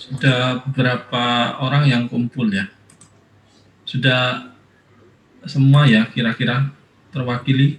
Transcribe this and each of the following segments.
Sudah beberapa orang yang kumpul ya? Sudah semua ya kira-kira terwakili?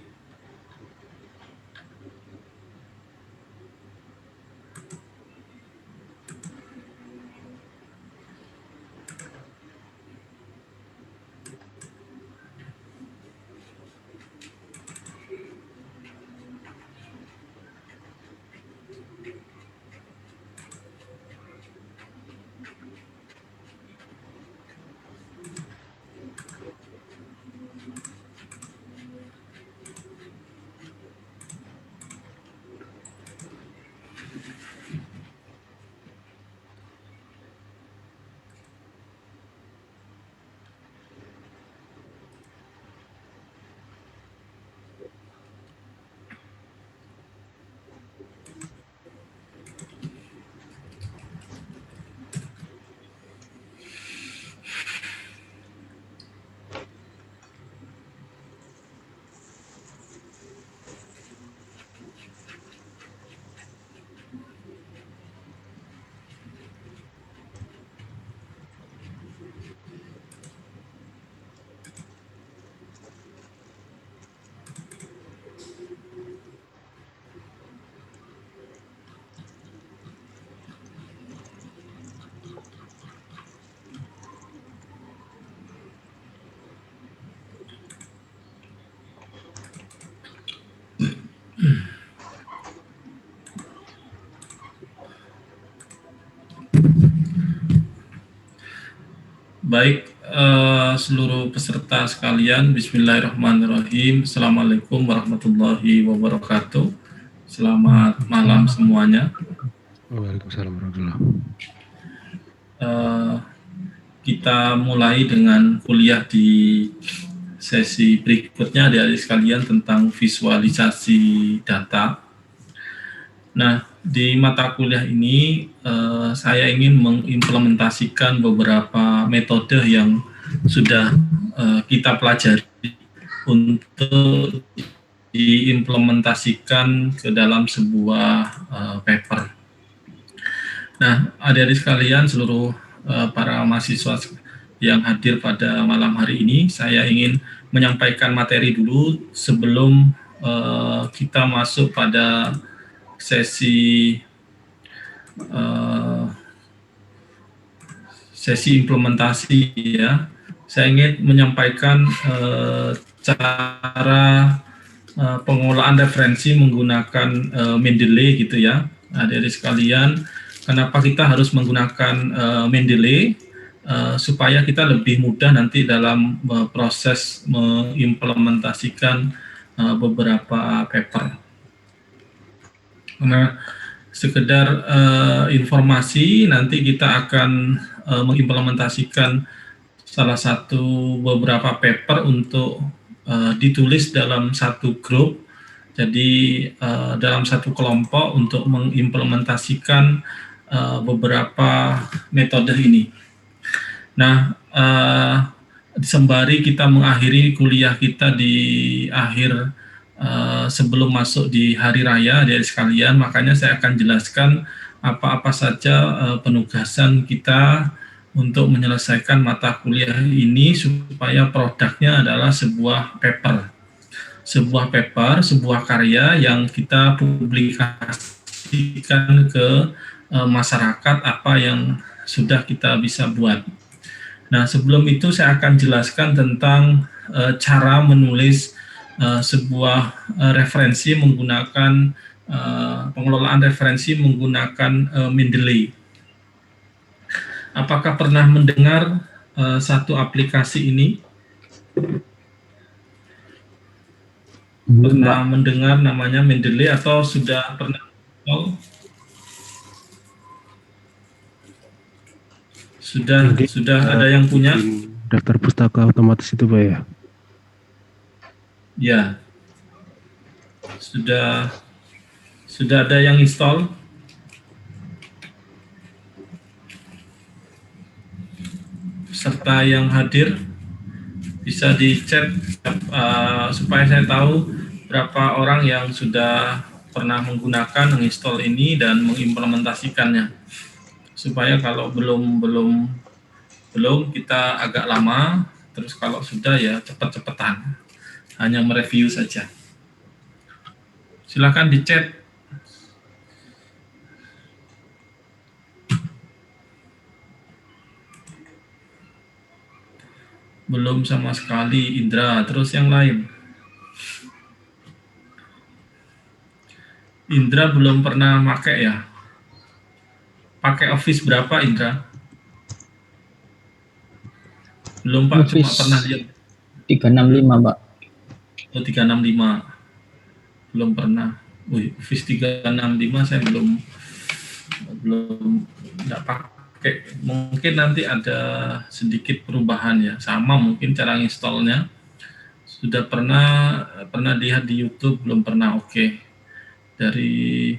Baik, seluruh peserta sekalian, Bismillahirrahmanirrahim. Assalamualaikum warahmatullahi wabarakatuh. Selamat malam semuanya. Waalaikumsalam warahmatullahi Kita mulai dengan kuliah di sesi berikutnya adik-adik sekalian tentang visualisasi data. Nah, di mata kuliah ini saya ingin mengimplementasikan beberapa metode yang sudah kita pelajari untuk diimplementasikan ke dalam sebuah paper. Nah, adik-adik sekalian, seluruh para mahasiswa yang hadir pada malam hari ini, saya ingin menyampaikan materi dulu sebelum kita masuk pada sesi implementasi ya. Saya ingin menyampaikan cara pengolahan referensi menggunakan Mendeley gitu ya, adik-adik sekalian. Kenapa kita harus menggunakan Mendeley? Supaya kita lebih mudah nanti dalam proses mengimplementasikan beberapa paper. Nah, sekedar informasi, nanti kita akan mengimplementasikan salah satu beberapa paper untuk ditulis dalam satu grup. Jadi dalam satu kelompok untuk mengimplementasikan beberapa metode ini. Nah, sembari kita mengakhiri kuliah kita di akhir sebelum masuk di hari raya dari sekalian, makanya saya akan jelaskan apa-apa saja penugasan kita untuk menyelesaikan mata kuliah ini supaya produknya adalah sebuah paper, sebuah karya yang kita publikasikan ke masyarakat apa yang sudah kita bisa buat. Nah, sebelum itu saya akan jelaskan tentang cara menulis sebuah referensi menggunakan pengelolaan referensi menggunakan Mendeley. Apakah pernah mendengar satu aplikasi ini? Pernah mendengar namanya Mendeley atau sudah pernah install? Sudah ada yang punya? Daftar pustaka otomatis itu Pak ya? Ya. Sudah ada yang install? Peserta yang hadir bisa di-chat supaya saya tahu berapa orang yang sudah pernah menggunakan, menginstall ini dan mengimplementasikannya. supaya kalau belum kita agak lama, terus kalau sudah ya cepat-cepatan, hanya mereview saja. Silakan di chat. Belum sama sekali, Indra. Terus yang lain. Indra belum pernah pakai ya? Pakai Office berapa, Indra? Belum, Pak. Cuma pernah Office lihat. 365, Pak. Oh, 365. Belum pernah. Wih, Office 365 saya belum nggak pakai. Mungkin nanti ada sedikit perubahan ya. Sama mungkin cara installnya. Sudah pernah lihat di YouTube, belum pernah oke. Dari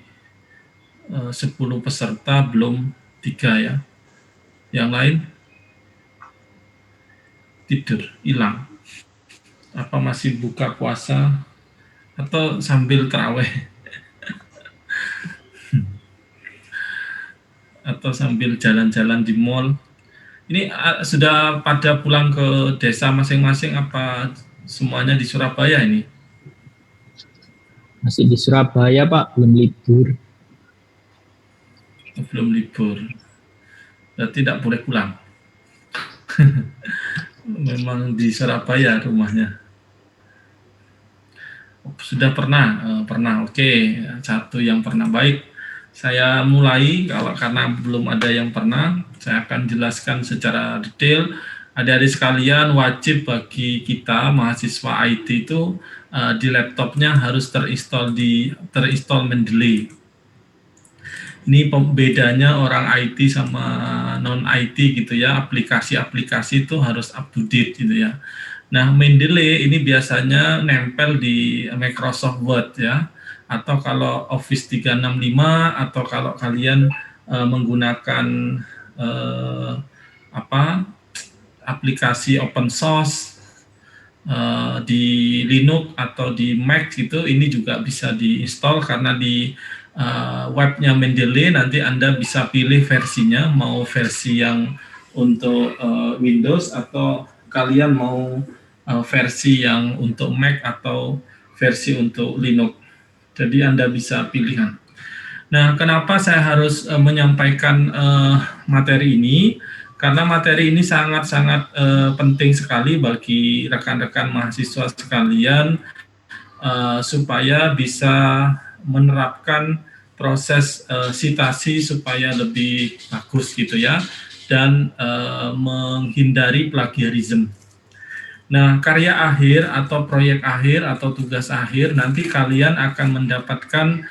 10 peserta belum 3 ya. Yang lain tidur, hilang. Apa masih buka puasa atau sambil terawih atau sambil jalan-jalan di mall. Ini sudah pada pulang ke desa masing-masing apa semuanya di Surabaya ini? Masih di Surabaya, Pak, belum libur. Belum libur. Berarti tidak boleh pulang. Memang di Surabaya rumahnya. Sudah pernah. Oke, satu yang pernah. Baik, saya mulai. Karena belum ada yang pernah, saya akan jelaskan secara detail. Adik-adik sekalian, wajib bagi kita mahasiswa IT itu di laptopnya harus terinstall Mendeley. Ini bedanya orang IT sama non IT gitu ya. Aplikasi-aplikasi itu harus up to date gitu ya. Nah, Mendeley ini biasanya nempel di Microsoft Word ya, atau kalau Office 365, atau kalau kalian menggunakan aplikasi open source di Linux atau di Mac gitu, ini juga bisa diinstal karena di webnya Mendeley nanti Anda bisa pilih versinya, mau versi yang untuk Windows atau kalian mau versi yang untuk Mac atau versi untuk Linux. Jadi Anda bisa pilihan. Nah, kenapa saya harus menyampaikan materi ini? Karena materi ini sangat-sangat penting sekali bagi rekan-rekan mahasiswa sekalian supaya bisa menerapkan proses citasi supaya lebih bagus gitu ya, dan menghindari plagiarisme. Nah, karya akhir atau proyek akhir atau tugas akhir nanti kalian akan mendapatkan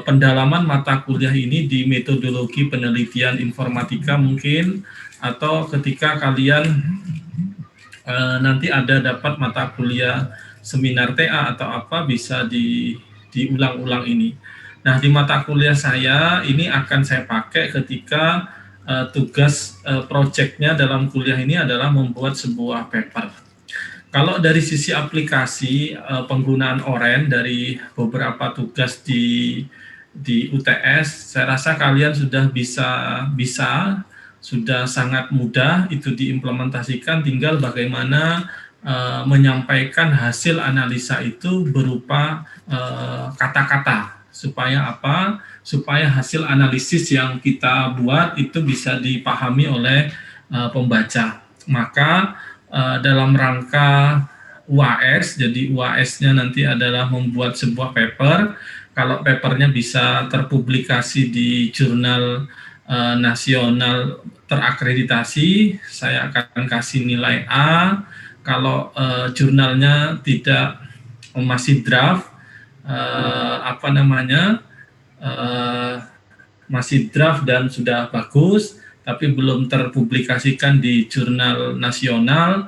pendalaman mata kuliah ini di metodologi penelitian informatika mungkin, atau ketika kalian nanti ada dapat mata kuliah seminar TA atau apa, bisa diulang-ulang ini. Nah, di mata kuliah saya ini akan saya pakai ketika tugas proyeknya dalam kuliah ini adalah membuat sebuah paper. Kalau dari sisi aplikasi penggunaan Oren dari beberapa tugas di UTS, saya rasa kalian sudah sudah sangat mudah itu diimplementasikan, tinggal bagaimana menyampaikan hasil analisa itu berupa kata-kata. Supaya apa? Supaya hasil analisis yang kita buat itu bisa dipahami oleh pembaca. Maka dalam rangka UAS, jadi UAS-nya nanti adalah membuat sebuah paper. Kalau papernya bisa terpublikasi di jurnal nasional terakreditasi, saya akan kasih nilai A. Kalau jurnalnya tidak, masih draft, masih draft dan sudah bagus, tapi belum terpublikasikan di jurnal nasional,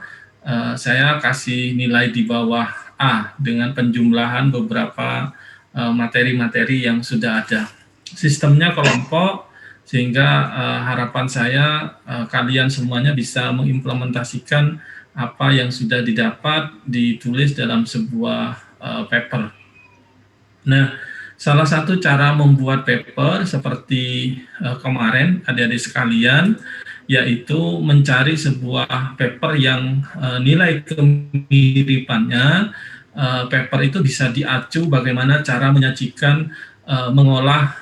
saya kasih nilai di bawah A dengan penjumlahan beberapa materi-materi yang sudah ada. Sistemnya kelompok, sehingga harapan saya kalian semuanya bisa mengimplementasikan apa yang sudah didapat ditulis dalam sebuah paper. Nah, Salah satu cara membuat paper seperti kemarin adik-adik sekalian, yaitu mencari sebuah paper yang nilai kemiripannya, paper itu bisa diacu bagaimana cara menyajikan, mengolah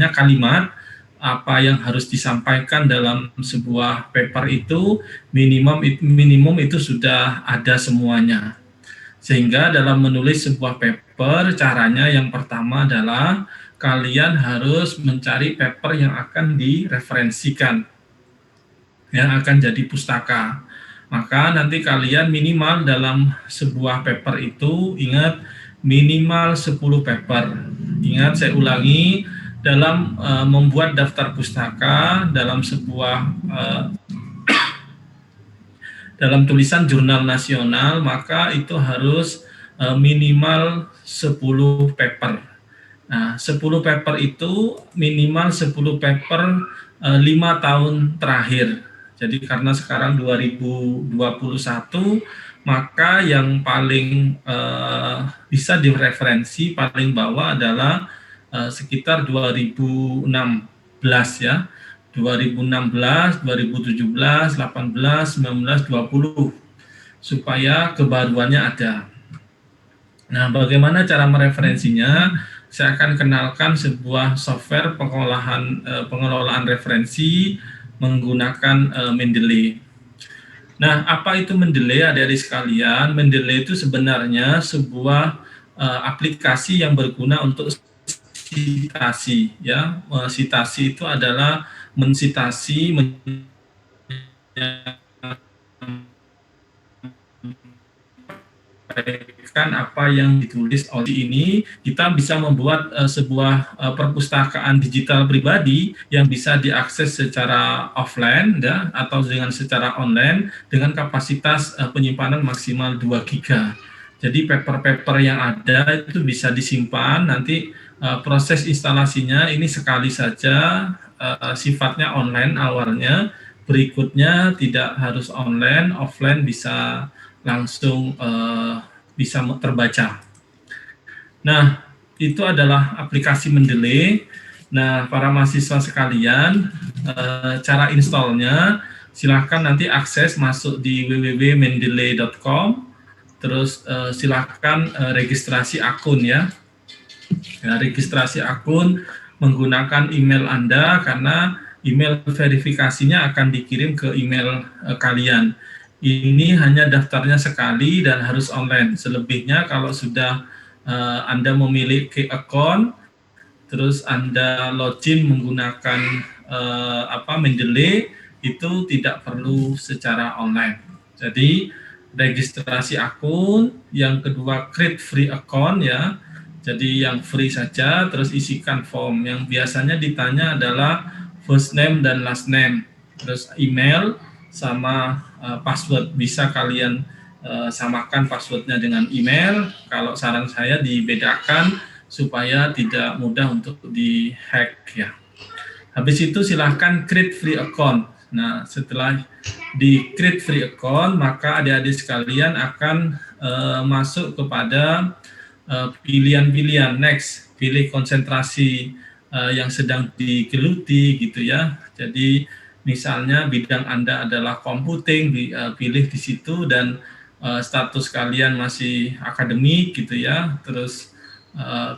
kalimat, apa yang harus disampaikan dalam sebuah paper itu minimum itu sudah ada semuanya. Sehingga dalam menulis sebuah paper, caranya yang pertama adalah kalian harus mencari paper yang akan direferensikan, yang akan jadi pustaka. Maka nanti kalian minimal dalam sebuah paper itu, ingat, minimal 10 paper. Ingat, saya ulangi, dalam membuat daftar pustaka dalam sebuah dalam tulisan jurnal nasional, maka itu harus minimal 10 paper. Nah, 10 paper itu minimal 10 paper 5 tahun terakhir. Jadi karena sekarang 2021, maka yang paling bisa direferensi paling bawah adalah sekitar 2016 ya. 2016, 2017, 18, 19, 20 supaya kebaruannya ada. Nah, bagaimana cara mereferensinya? Saya akan kenalkan sebuah software pengelolaan referensi menggunakan Mendeley. Nah, apa itu Mendeley, adik-adik sekalian? Mendeley itu sebenarnya sebuah aplikasi yang berguna untuk sitasi ya. Sitasi itu adalah mensitasi menyampaikan apa yang ditulis oleh ini. Kita bisa membuat sebuah perpustakaan digital pribadi yang bisa diakses secara offline ya, atau dengan secara online dengan kapasitas penyimpanan maksimal 2 GB. Jadi paper-paper yang ada itu bisa disimpan, nanti proses instalasinya ini sekali saja, sifatnya online awalnya, berikutnya tidak harus online, offline bisa langsung bisa terbaca. Nah, itu adalah aplikasi Mendeley. Nah, para mahasiswa sekalian, cara installnya silahkan nanti akses masuk di www.mendeley.com, terus silahkan registrasi akun ya. Registrasi akun menggunakan email Anda, karena email verifikasinya akan dikirim ke email kalian. Ini hanya daftarnya sekali dan harus online. Selebihnya kalau sudah Anda memiliki akun, terus Anda login menggunakan Mendeley, itu tidak perlu secara online. Jadi registrasi akun, yang kedua create free account ya. Jadi yang free saja, terus isikan form. Yang biasanya ditanya adalah first name dan last name, terus email sama password. Bisa kalian samakan passwordnya dengan email. Kalau saran saya dibedakan supaya tidak mudah untuk dihack ya. Habis itu silahkan create free account. Nah, setelah di create free account, maka adik-adik sekalian akan masuk kepada pilihan-pilihan next, pilih konsentrasi yang sedang digeluti gitu ya. Jadi misalnya bidang Anda adalah computing, pilih di situ, dan status kalian masih akademik gitu ya. Terus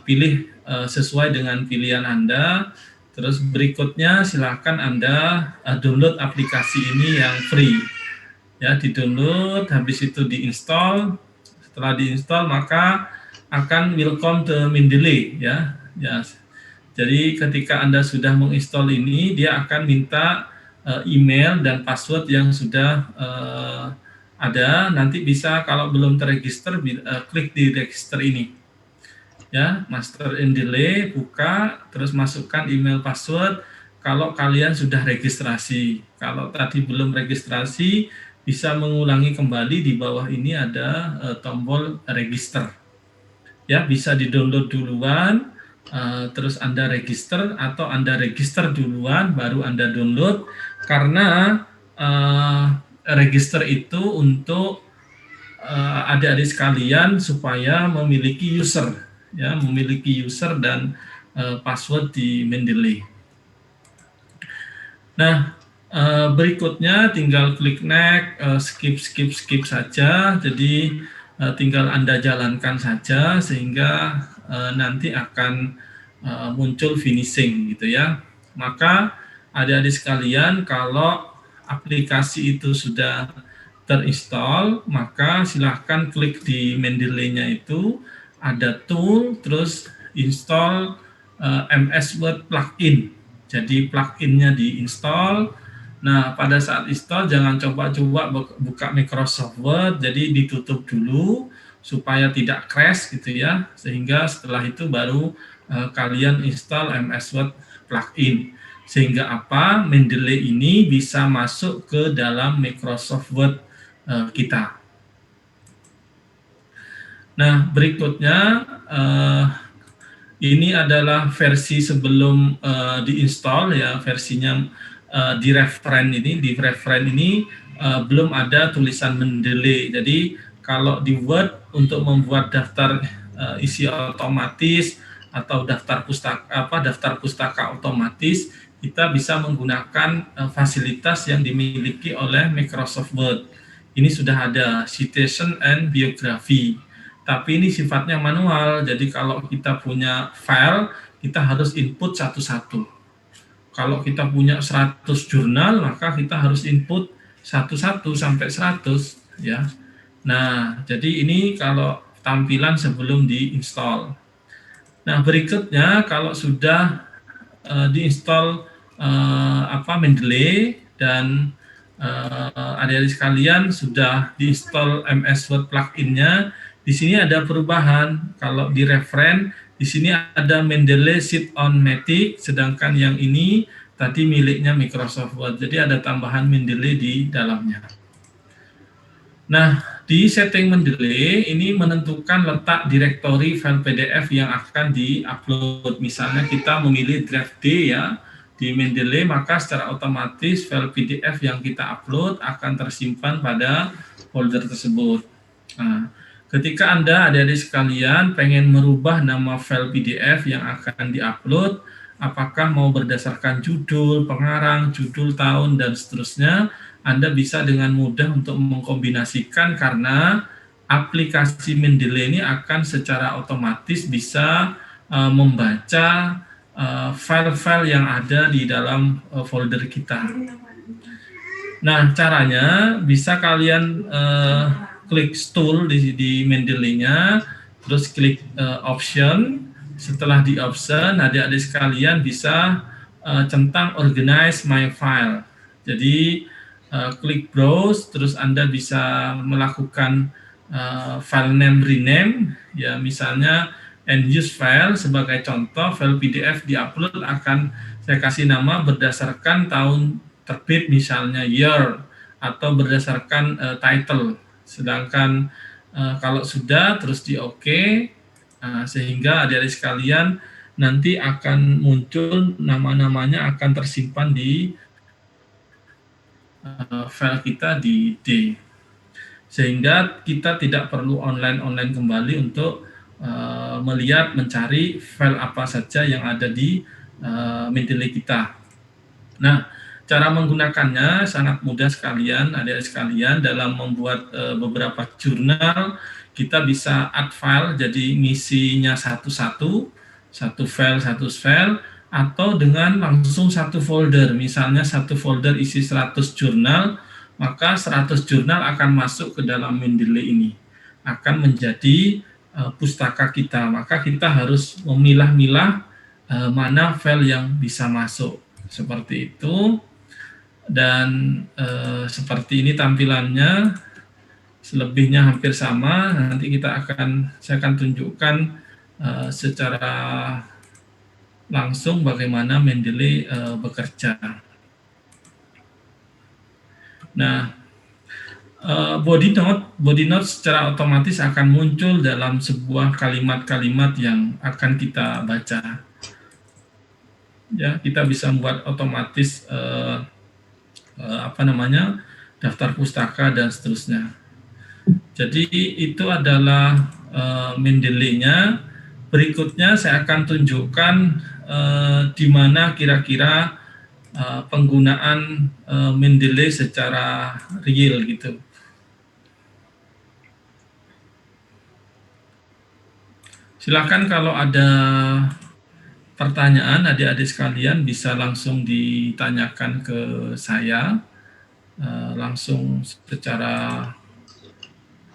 pilih sesuai dengan pilihan Anda. Terus berikutnya silakan Anda download aplikasi ini yang free. Ya, di-download, habis itu diinstal. Setelah diinstal maka akan welcome to Mendeley ya. Ya. Jadi ketika Anda sudah menginstal ini, dia akan minta email dan password yang sudah ada. Nanti bisa, kalau belum terregister, klik di register ini. Ya, Master Mendeley, buka, terus masukkan email password kalau kalian sudah registrasi. Kalau tadi belum registrasi, bisa mengulangi kembali, di bawah ini ada tombol register. Ya, bisa di-download duluan, terus Anda register, atau Anda register duluan baru Anda download, karena register itu untuk adik-adik sekalian supaya memiliki user ya, memiliki user dan password di Mendeley. Nah, berikutnya tinggal klik next, skip saja. Jadi tinggal Anda jalankan saja sehingga nanti akan muncul finishing gitu ya. Maka adik-adik sekalian, kalau aplikasi itu sudah terinstall, maka silahkan klik di Mendeley-nya itu, ada tool, terus install MS Word plugin. Jadi plugin-nya diinstal. Nah, pada saat install jangan coba-coba buka Microsoft Word, jadi ditutup dulu supaya tidak crash gitu ya. Sehingga setelah itu baru kalian install MS Word plugin. Sehingga apa? Mendeley ini bisa masuk ke dalam Microsoft Word kita. Nah, berikutnya ini adalah versi sebelum diinstal ya, versinya di referen ini belum ada tulisan Mendeley. Jadi kalau di Word untuk membuat daftar isi otomatis atau daftar pustaka otomatis, kita bisa menggunakan fasilitas yang dimiliki oleh Microsoft Word. Ini sudah ada citation and biography. Tapi ini sifatnya manual, jadi kalau kita punya file, kita harus input satu-satu. Kalau kita punya 100 jurnal, maka kita harus input satu-satu sampai 100 ya. Nah, jadi ini kalau tampilan sebelum diinstal. Nah, berikutnya kalau sudah diinstal Mendeley dan adik-adik sekalian sudah diinstal MS Word plugin-nya, di sini ada perubahan. Kalau di referen, di sini ada Mendeley Sheet on Matic, sedangkan yang ini tadi miliknya Microsoft Word. Jadi ada tambahan Mendeley di dalamnya. Nah, di setting Mendeley ini menentukan letak direktori file PDF yang akan di-upload. Misalnya kita memilih draft D ya di Mendeley, maka secara otomatis file PDF yang kita upload akan tersimpan pada folder tersebut. Nah, ketika Anda, adik-adik sekalian, pengen merubah nama file PDF yang akan diupload, apakah mau berdasarkan judul, pengarang, judul tahun, dan seterusnya, Anda bisa dengan mudah untuk mengkombinasikan karena aplikasi Mendeley ini akan secara otomatis bisa membaca file-file yang ada di dalam folder kita. Nah, caranya bisa kalian klik tool di Mendeley-nya, terus klik option. Setelah di option, adik-adik sekalian bisa centang organize my file. Jadi klik browse, terus Anda bisa melakukan file name rename, ya misalnya end use file sebagai contoh, file PDF diupload akan saya kasih nama berdasarkan tahun terbit, misalnya year, atau berdasarkan title. Sedangkan kalau sudah terus di OK, sehingga adik-adik sekalian nanti akan muncul nama-namanya akan tersimpan di file kita di D. Sehingga kita tidak perlu online kembali untuk melihat, mencari file apa saja yang ada di Mendeley kita. Nah, cara menggunakannya sangat mudah sekalian, adik-adik sekalian. Dalam membuat beberapa jurnal, kita bisa add file, jadi ngisinya satu file, atau dengan langsung satu folder. Misalnya satu folder isi 100 jurnal, maka 100 jurnal akan masuk ke dalam Mendeley ini, akan menjadi pustaka kita. Maka kita harus memilah-milah mana file yang bisa masuk. Seperti itu. Dan seperti ini tampilannya, selebihnya hampir sama. Nanti saya akan tunjukkan secara langsung bagaimana Mendeley bekerja. Nah, body note secara otomatis akan muncul dalam sebuah kalimat-kalimat yang akan kita baca. Ya, kita bisa membuat otomatis daftar pustaka dan seterusnya. Jadi itu adalah Mendeley-nya. berikutnya saya akan tunjukkan di mana kira-kira penggunaan Mendeley secara real gitu. Silakan kalau ada pertanyaan adik-adik sekalian bisa langsung ditanyakan ke saya, langsung secara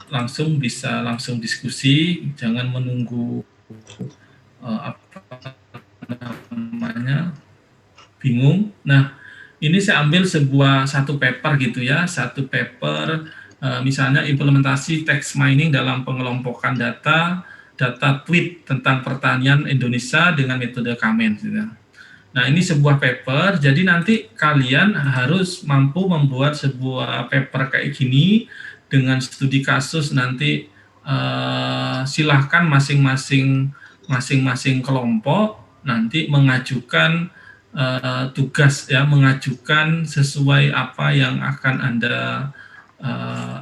langsung bisa langsung diskusi, jangan menunggu apa namanya bingung. Nah, ini saya ambil satu paper gitu ya, satu paper misalnya implementasi text mining dalam pengelompokan data tweet tentang pertanian Indonesia dengan metode Kamen. Gitu. Nah, ini sebuah paper, jadi nanti kalian harus mampu membuat sebuah paper kayak gini dengan studi kasus nanti silahkan masing-masing kelompok nanti mengajukan tugas ya, mengajukan sesuai apa yang akan Anda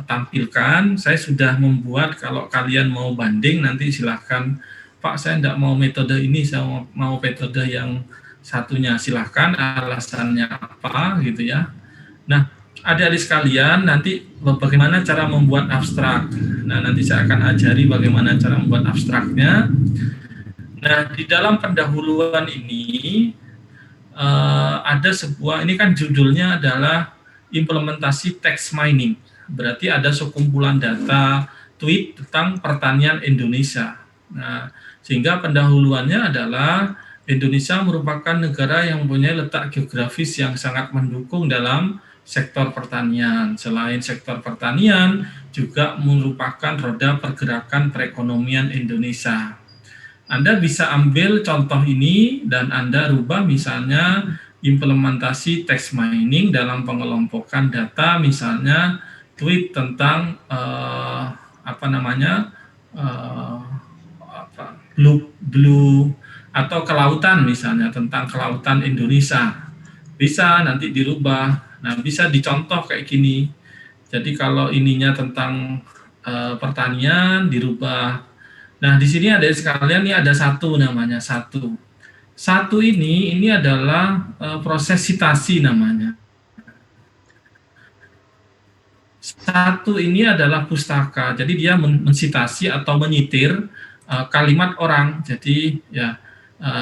tampilkan. Saya sudah membuat, kalau kalian mau banding nanti silahkan, Pak saya tidak mau metode ini, saya mau metode yang satunya, silahkan alasannya apa gitu ya. Nah, adik-adik sekalian, nanti bagaimana cara membuat abstrak. Nah, nanti saya akan ajari bagaimana cara membuat abstraknya. Nah, di dalam pendahuluan ini ada sebuah, ini kan judulnya adalah implementasi text mining. Berarti ada sekumpulan data tweet tentang pertanian Indonesia. Nah, sehingga pendahuluannya adalah Indonesia merupakan negara yang mempunyai letak geografis yang sangat mendukung dalam sektor pertanian. Selain sektor pertanian, juga merupakan roda pergerakan perekonomian Indonesia. Anda bisa ambil contoh ini dan Anda rubah misalnya implementasi text mining dalam pengelompokan data, misalnya tweet tentang blue atau kelautan, misalnya tentang kelautan Indonesia, bisa nanti dirubah. Nah, bisa dicontoh kayak gini. Jadi kalau ininya tentang pertanian dirubah. Nah, di sini ada sekalian, ini ada satu namanya satu. Satu ini adalah proses citasi namanya. Satu ini adalah pustaka. Jadi dia mensitasi atau menyitir kalimat orang. Jadi ya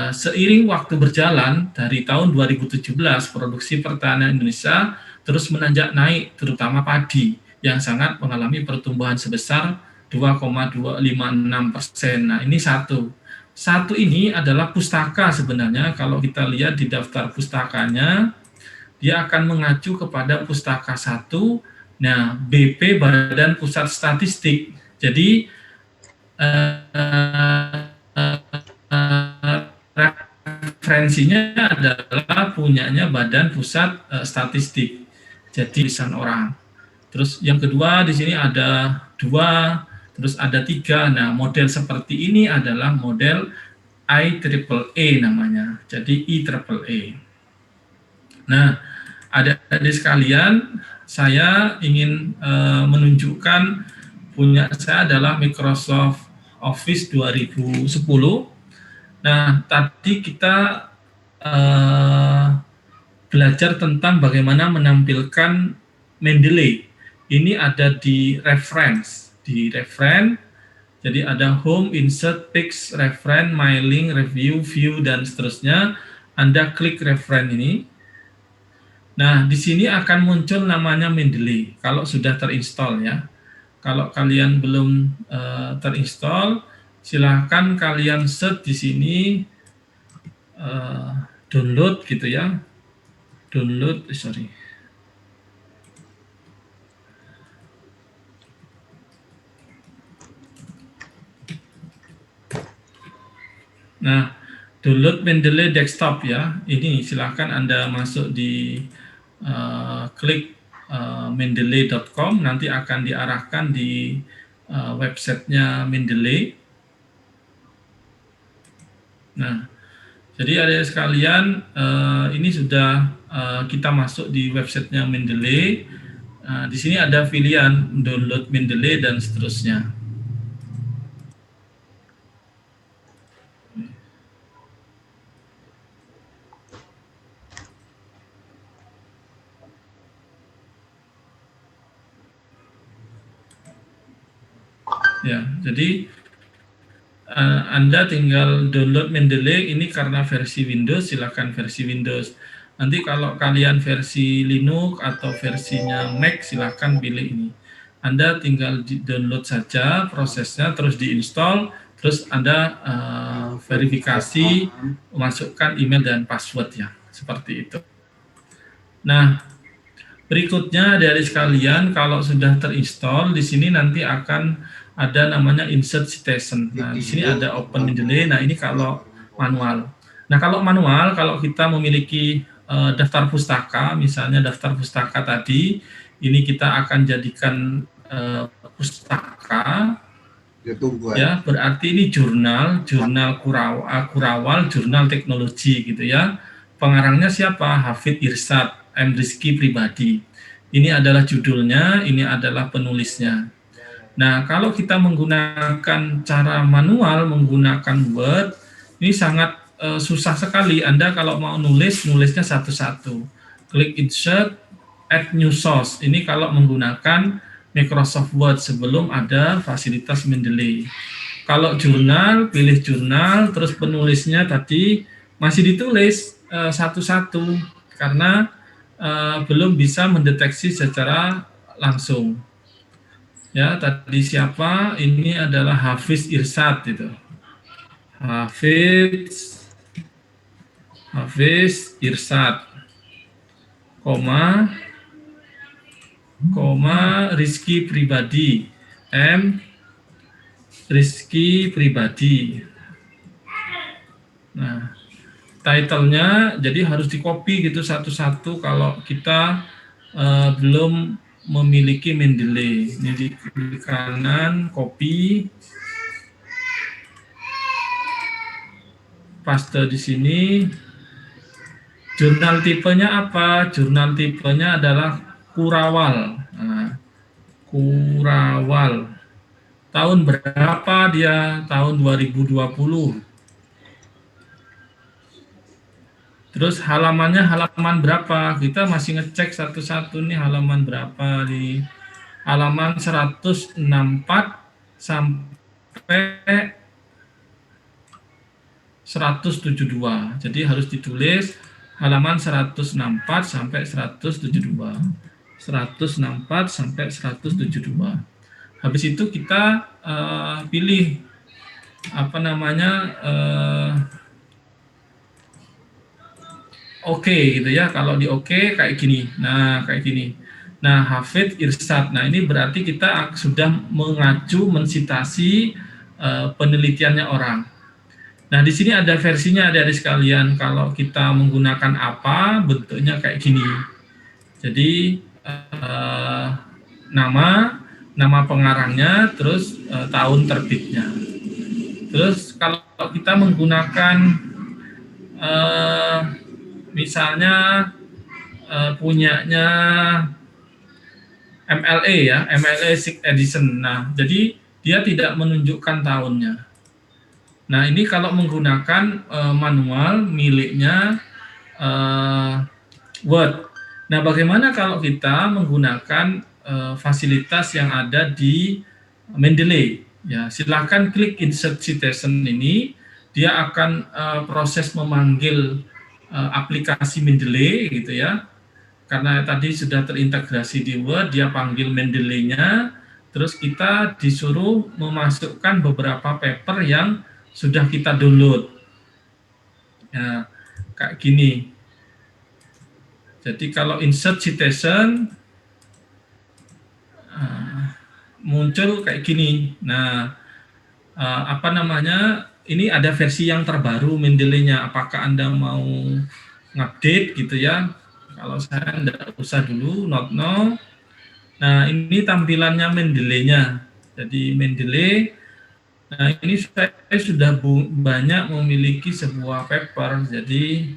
seiring waktu berjalan dari tahun 2017 produksi pertanian Indonesia terus menanjak naik, terutama padi yang sangat mengalami pertumbuhan sebesar 2,256%. Nah, ini satu. Satu ini adalah pustaka sebenarnya. Kalau kita lihat di daftar pustakanya, dia akan mengacu kepada pustaka satu. Nah, BP Badan Pusat Statistik. Jadi referensinya adalah punyanya Badan Pusat Statistik. Jadi tulisan orang. Terus yang kedua di sini ada 2, terus ada 3. Nah, model seperti ini adalah model IEEE namanya. Jadi IEEE. Nah, adik-adik sekalian, saya ingin menunjukkan punya saya adalah Microsoft Office 2010. Nah, tadi kita belajar tentang bagaimana menampilkan Mendeley. Ini ada di reference. Di reference, jadi ada home, insert, text, reference, my link, review, view, dan seterusnya. Anda klik reference ini. Nah, di sini akan muncul namanya Mendeley kalau sudah terinstall ya. Kalau kalian belum terinstall, silahkan kalian search di sini, download gitu ya. Download, sorry. Nah, download Mendeley desktop ya. Ini silahkan Anda masuk di klik mendeley.com, nanti akan diarahkan di websitenya Mendeley. Nah, jadi ada sekalian, ini sudah kita masuk di websitenya Mendeley. Di sini ada pilihan download Mendeley dan seterusnya. Ya, jadi Anda tinggal download Mendeley ini karena versi Windows, silakan versi Windows. Nanti kalau kalian versi Linux atau versinya Mac, silakan pilih ini. Anda tinggal download saja prosesnya, terus diinstal, terus Anda verifikasi, masukkan email dan password ya, seperti itu. Nah, berikutnya dari sekalian, kalau sudah terinstall, di sini nanti akan ada namanya insert citation. Nah, di sini ada open Mendeley. Nah, ini kalau manual. Nah, kalau manual, kalau kita memiliki daftar pustaka, misalnya daftar pustaka tadi, ini kita akan jadikan pustaka. Ya, berarti ini jurnal Kurawal, jurnal teknologi gitu ya. Pengarangnya siapa? Hafid Irsyad, M. Rizky pribadi. Ini adalah judulnya, ini adalah penulisnya. Nah, kalau kita menggunakan cara manual, menggunakan Word, ini sangat susah sekali. Anda kalau mau nulisnya satu-satu. Klik insert, add new source. Ini kalau menggunakan Microsoft Word sebelum ada fasilitas Mendeley. Kalau jurnal, pilih jurnal, terus penulisnya tadi masih ditulis satu-satu karena belum bisa mendeteksi secara langsung. Ya, tadi siapa? Ini adalah Hafiz Irsyad itu. Hafiz Irsyad, koma Rizky pribadi, M. Rizky pribadi. Nah, title-nya jadi harus di-copy gitu satu-satu kalau kita belum memiliki Mendeley. Ini di klik kanan, copy, paste di sini. Jurnal tipenya apa? Jurnal tipenya adalah Kurawal. Nah, Kurawal. Tahun berapa dia? Tahun 2020. Terus halamannya halaman berapa? Kita masih ngecek satu-satu nih halaman berapa di halaman 164 sampai 172. Jadi harus ditulis halaman 164 sampai 172. 164 sampai 172. Habis itu kita pilih apa namanya oke gitu ya. Kalau di oke kayak gini. Nah, kayak gini. Nah, Hafid Irsyad. Nah, ini berarti kita sudah mengacu mensitasi penelitiannya orang. Nah, di sini ada versinya adik-adik sekalian. Kalau kita menggunakan apa, bentuknya kayak gini. Jadi nama pengarangnya, terus tahun terbitnya. Terus kalau kita menggunakan misalnya punyanya MLA ya, MLA 6th edition. Nah, jadi dia tidak menunjukkan tahunnya. Nah, ini kalau menggunakan manual miliknya Word. Nah, bagaimana kalau kita menggunakan fasilitas yang ada di Mendeley? Ya, silakan klik insert citation ini. Dia akan proses memanggil aplikasi Mendeley gitu ya. Karena tadi sudah terintegrasi di Word, dia panggil Mendeley-nya. Terus kita disuruh memasukkan beberapa paper yang sudah kita download. Ya, kayak gini. Jadi kalau insert citation muncul kayak gini. Nah, apa namanya? Ini ada versi yang terbaru Mendeley-nya. Apakah Anda mau ngupdate gitu ya? Kalau saya enggak usah dulu, not now. Nah, ini tampilannya Mendeley-nya. Jadi Mendeley. Nah, ini saya sudah banyak memiliki sebuah paper. Jadi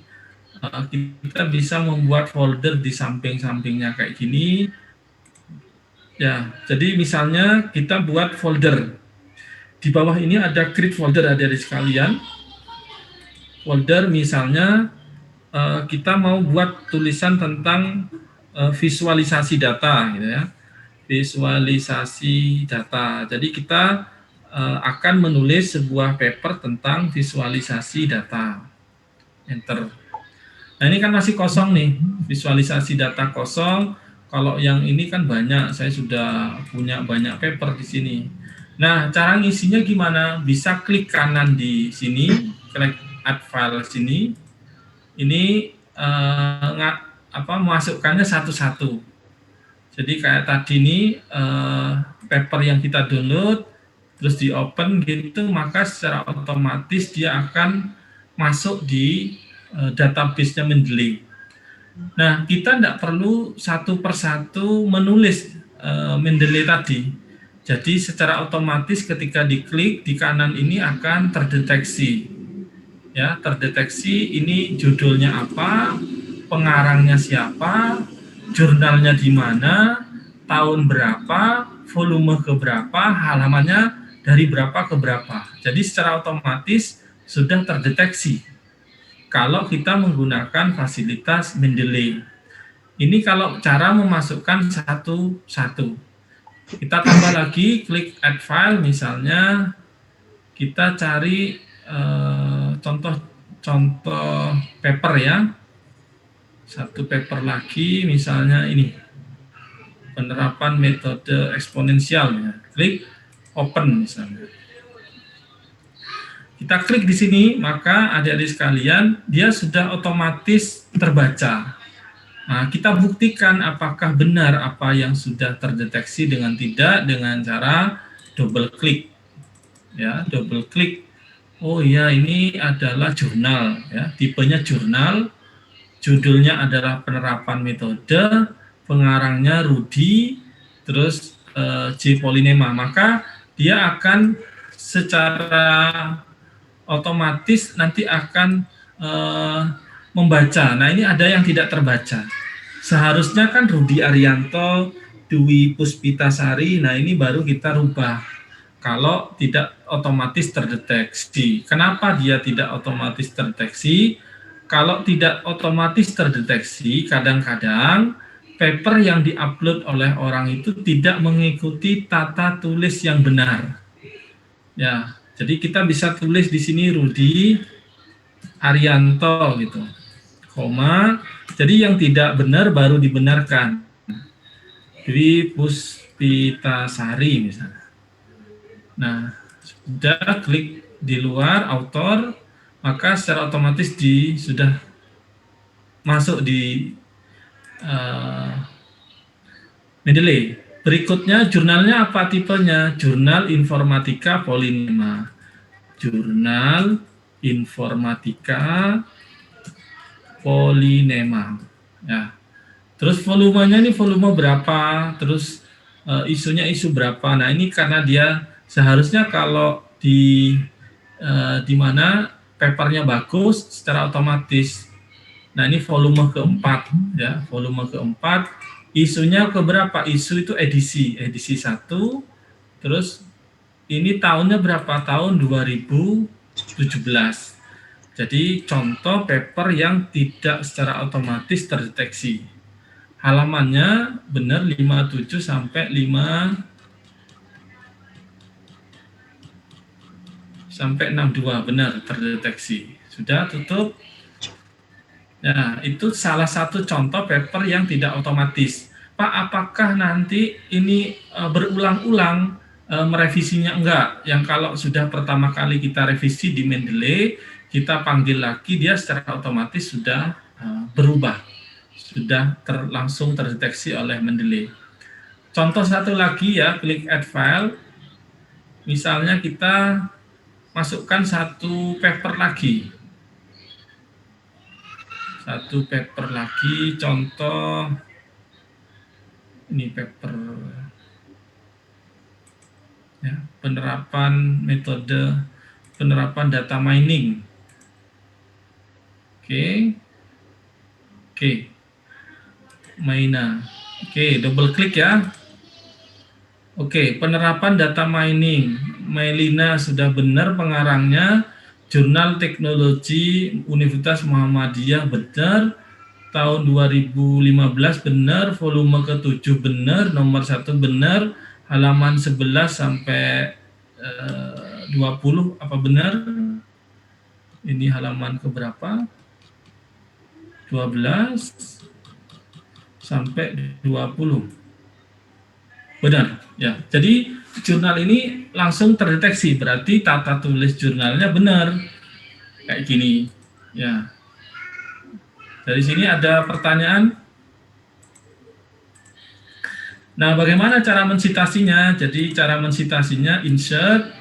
kita bisa membuat folder di samping-sampingnya kayak gini. Ya, jadi misalnya kita buat folder. Di bawah ini ada create folder adik-adik sekalian. Folder misalnya kita mau buat tulisan tentang visualisasi data gitu ya. Visualisasi data. Jadi kita akan menulis sebuah paper tentang visualisasi data. Enter. Nah, ini kan masih kosong nih, visualisasi data kosong. Kalau yang ini kan banyak, saya sudah punya banyak paper di sini. Nah, cara ngisinya gimana? Bisa klik kanan di sini, klik add file sini. Ini masukkannya satu-satu. Jadi kayak tadi ini paper yang kita download, terus di open gitu, maka secara otomatis dia akan masuk di database-nya Mendeley. Nah, kita tidak perlu satu persatu menulis Mendeley tadi. Jadi secara otomatis ketika diklik di kanan ini akan terdeteksi. Ya, terdeteksi ini judulnya apa, pengarangnya siapa, jurnalnya di mana, tahun berapa, volume ke berapa, halamannya dari berapa ke berapa. Jadi secara otomatis sudah terdeteksi kalau kita menggunakan fasilitas Mendeley. Ini kalau cara memasukkan satu-satu. Kita tambah lagi, klik add file, misalnya kita cari contoh paper ya. Satu paper lagi, misalnya ini, penerapan metode eksponensial ya. Klik open misalnya. Kita klik di sini, maka adik-adik sekalian, dia sudah otomatis terbaca. Nah, kita buktikan apakah benar apa yang sudah terdeteksi dengan tidak, dengan cara double klik. Ya, double klik. Oh iya, ini adalah jurnal ya, tipenya jurnal. Judulnya adalah penerapan metode, pengarangnya Rudy, terus J. Polinema. Maka dia akan secara otomatis nanti akan membaca. Nah, ini ada yang tidak terbaca. Seharusnya kan Rudy Arianto, Dwi Puspitasari, nah ini baru kita rubah. Kalau tidak otomatis terdeteksi. Kenapa dia tidak otomatis terdeteksi? Kalau tidak otomatis terdeteksi, kadang-kadang paper yang diupload oleh orang itu tidak mengikuti tata tulis yang benar. Ya, jadi kita bisa tulis di sini Rudy Arianto gitu, koma. Jadi yang tidak benar baru dibenarkan. Dwi Puspitasari misalnya. Nah, sudah klik di luar author, maka secara otomatis sudah masuk di Mendeley. Berikutnya jurnalnya apa tipenya? Jurnal Informatika Polinema. Jurnal Informatika Polinema. Ya. Terus volumenya ini volume berapa? Terus isunya isu berapa? Nah, ini karena dia seharusnya kalau di mana papernya bagus secara otomatis. Nah, ini volume keempat ya, volume keempat. Isunya ke berapa? Isu itu edisi 1. Terus ini tahunnya berapa? Tahun 2017. Jadi contoh paper yang tidak secara otomatis terdeteksi. Halamannya benar 57 sampai 62 benar terdeteksi. Sudah tutup. Nah, itu salah satu contoh paper yang tidak otomatis. Pak, apakah nanti ini berulang-ulang merevisinya? Enggak. Yang kalau sudah pertama kali kita revisi di Mendeley, kita panggil lagi, dia secara otomatis sudah berubah. Sudah langsung terdeteksi oleh Mendeley. Contoh satu lagi ya, klik add file. Misalnya kita masukkan satu paper lagi. Satu paper lagi, contoh ini paper ya, penerapan metode penerapan data mining. Oke. Maina. Oke, double klik ya. Oke, penerapan data mining. Melina sudah benar pengarangnya. Jurnal Teknologi Universitas Muhammadiyah benar. Tahun 2015 benar, volume ke-7 benar, nomor 1 benar, halaman 11 sampai 20, apa benar? Ini halaman keberapa? 12 sampai 20. Benar, ya. Jadi jurnal ini langsung terdeteksi, berarti tata tulis jurnalnya benar. Kayak gini, ya. Dari sini ada pertanyaan. Nah, bagaimana cara mensitasinya? Jadi cara mensitasinya insert,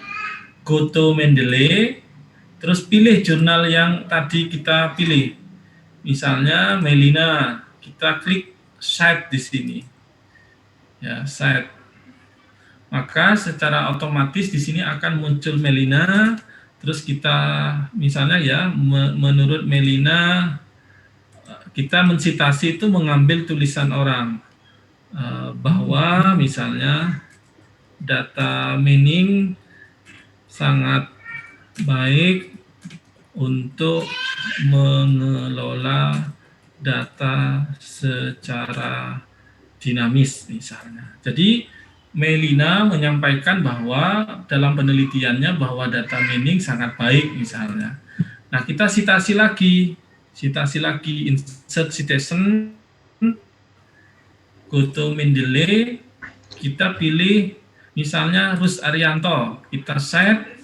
go to Mendeley, terus pilih jurnal yang tadi kita pilih. Misalnya Melina, kita klik cite di sini. Ya, cite. Maka secara otomatis di sini akan muncul Melina, terus kita misalnya ya menurut Melina kita mensitasi itu mengambil tulisan orang. Bahwa misalnya data mining sangat baik untuk mengelola data secara dinamis misalnya. Jadi Melina menyampaikan bahwa dalam penelitiannya bahwa data mining sangat baik misalnya. Nah, kita citasi lagi insert citation, go to Mendeley, kita pilih misalnya Rus Arianto, kita set,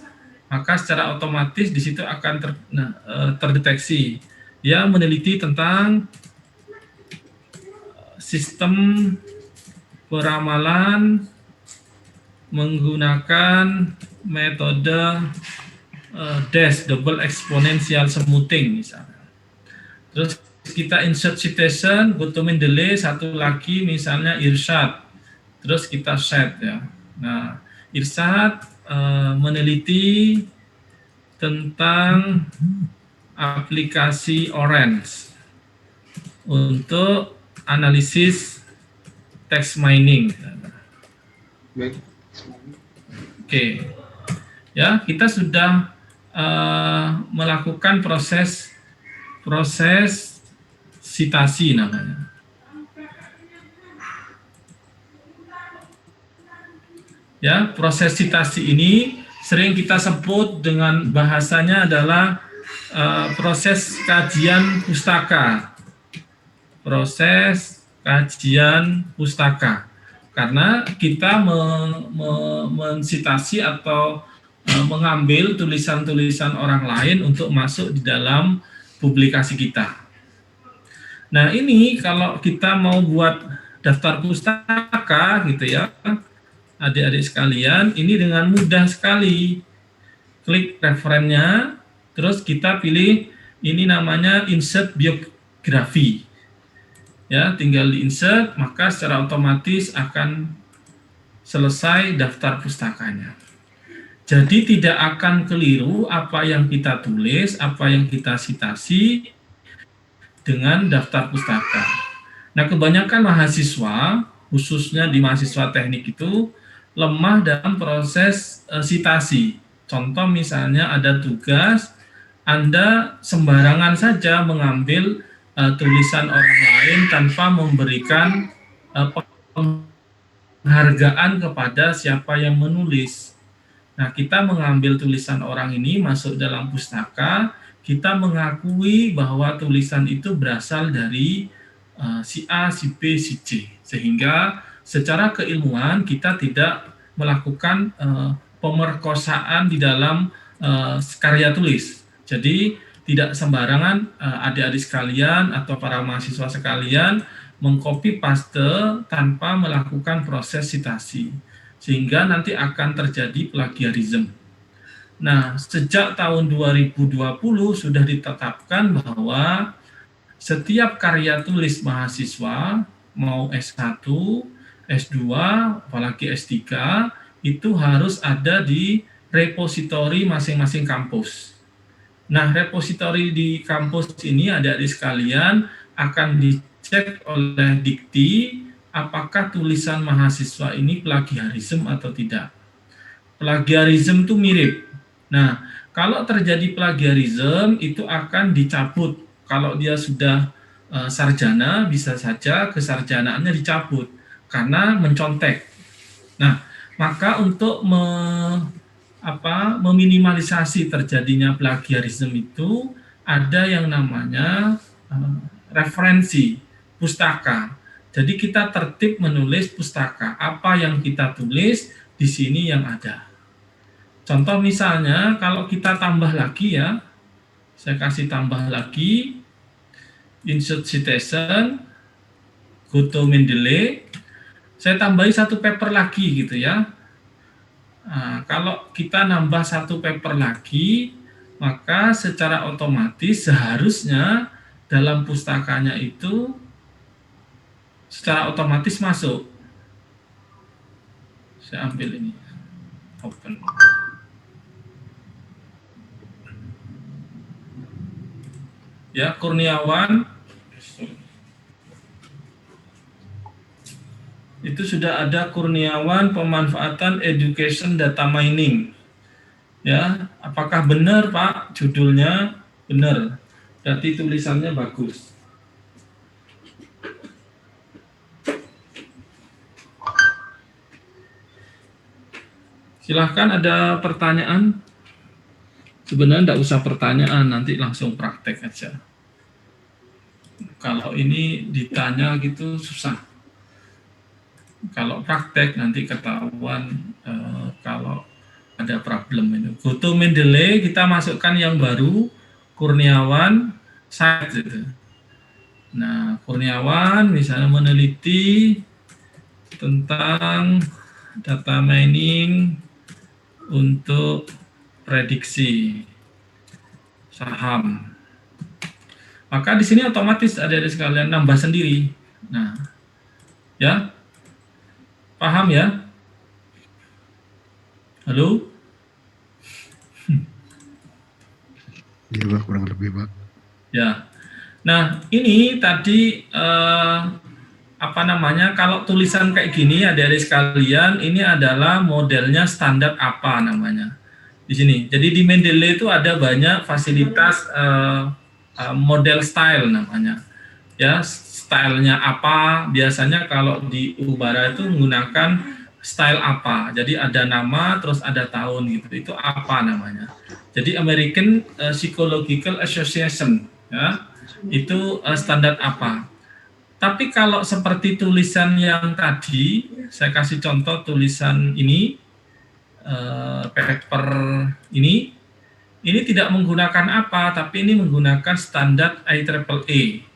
maka secara otomatis di situ akan terdeteksi. Dia meneliti tentang sistem peramalan menggunakan metode DES, double exponential smoothing misalnya. Terus kita insert citation, go to Mendeley, satu lagi misalnya Irsyad, terus kita set ya. Nah, Irsyad meneliti tentang aplikasi Orange untuk analisis text mining. Oke, ya kita sudah melakukan proses citasi namanya. Ya, proses citasi ini sering kita sebut dengan bahasanya adalah proses kajian pustaka. Proses kajian pustaka. Karena kita mensitasi atau mengambil tulisan-tulisan orang lain untuk masuk di dalam publikasi kita. Nah, ini kalau kita mau buat daftar pustaka gitu ya, adik-adik sekalian, ini dengan mudah sekali. Klik referennya, terus kita pilih ini namanya insert biografi. Ya, tinggal di insert, maka secara otomatis akan selesai daftar pustakanya. Jadi tidak akan keliru apa yang kita tulis, apa yang kita citasi dengan daftar pustaka. Nah, kebanyakan mahasiswa, khususnya di mahasiswa teknik itu, lemah dalam proses citasi. Contoh misalnya ada tugas, Anda sembarangan saja mengambil tulisan orang lain tanpa memberikan penghargaan kepada siapa yang menulis. Nah, kita mengambil tulisan orang ini masuk dalam pustaka, kita mengakui bahwa tulisan itu berasal dari si A, si B, si C. Sehingga secara keilmuan kita tidak melakukan pemerkosaan di dalam karya tulis. Jadi tidak sembarangan adik-adik sekalian atau para mahasiswa sekalian mengcopy paste tanpa melakukan proses citasi. Sehingga nanti akan terjadi plagiarisme. Nah, sejak tahun 2020 sudah ditetapkan bahwa setiap karya tulis mahasiswa, mau S1, S2, apalagi S3, itu harus ada di repositori masing-masing kampus. Nah, repositori di kampus ini, adik-adik sekalian, akan dicek oleh Dikti apakah tulisan mahasiswa ini plagiarisme atau tidak. Plagiarisme itu mirip. Nah, kalau terjadi plagiarisme itu akan dicabut. Kalau dia sudah sarjana, bisa saja kesarjanaannya dicabut karena mencontek. Nah, maka untuk meminimalisasi terjadinya plagiarisme itu ada yang namanya referensi pustaka. Jadi kita tertib menulis pustaka. Apa yang kita tulis di sini yang ada. Contoh misalnya kalau kita tambah lagi ya, saya kasih tambah lagi insert citation, go to Mendeley, saya tambahi satu paper lagi gitu ya. Nah, kalau kita nambah satu paper lagi, maka secara otomatis seharusnya dalam pustakanya itu secara otomatis masuk. Saya ambil ini, open. Ya, Kurniawan, itu sudah ada Kurniawan pemanfaatan education data mining. Ya, apakah benar Pak judulnya? Benar. Berarti tulisannya bagus. Silahkan ada pertanyaan. Sebenarnya tidak usah pertanyaan, nanti langsung praktek aja. Kalau ini ditanya gitu susah. Kalau praktek nanti ketahuan kalau ada problem itu. Go to Mendeley, kita masukkan yang baru, Kurniawan, site gitu. Nah, Kurniawan misalnya meneliti tentang data mining untuk prediksi saham. Maka di sini otomatis ada sekalian nambah sendiri. Nah, ya, paham ya? Halo? Iya Pak, kurang lebih Pak. Ya. Nah, ini tadi kalau tulisan kayak gini adik-adik sekalian, ini adalah modelnya standar apa namanya di sini. Jadi di Mendeley itu ada banyak fasilitas model style namanya. Ya, stylenya apa? Biasanya kalau di Ubara itu menggunakan style apa. Jadi ada nama terus ada tahun gitu. Itu apa namanya? Jadi American Psychological Association, ya. Itu standar apa? Tapi kalau seperti tulisan yang tadi, saya kasih contoh tulisan ini, paper ini tidak menggunakan apa, tapi ini menggunakan standar IEEE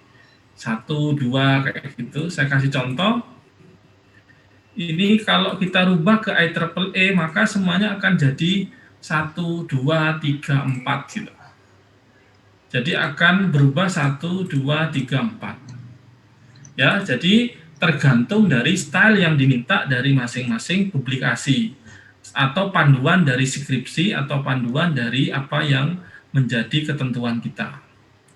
1, 2 kayak gitu. Saya kasih contoh. Ini kalau kita rubah ke IEEE maka semuanya akan jadi 1, 2, 3, 4 gitu. Jadi akan berubah 1, 2, 3, 4. Ya, jadi tergantung dari style yang diminta dari masing-masing publikasi atau panduan dari skripsi atau panduan dari apa yang menjadi ketentuan kita.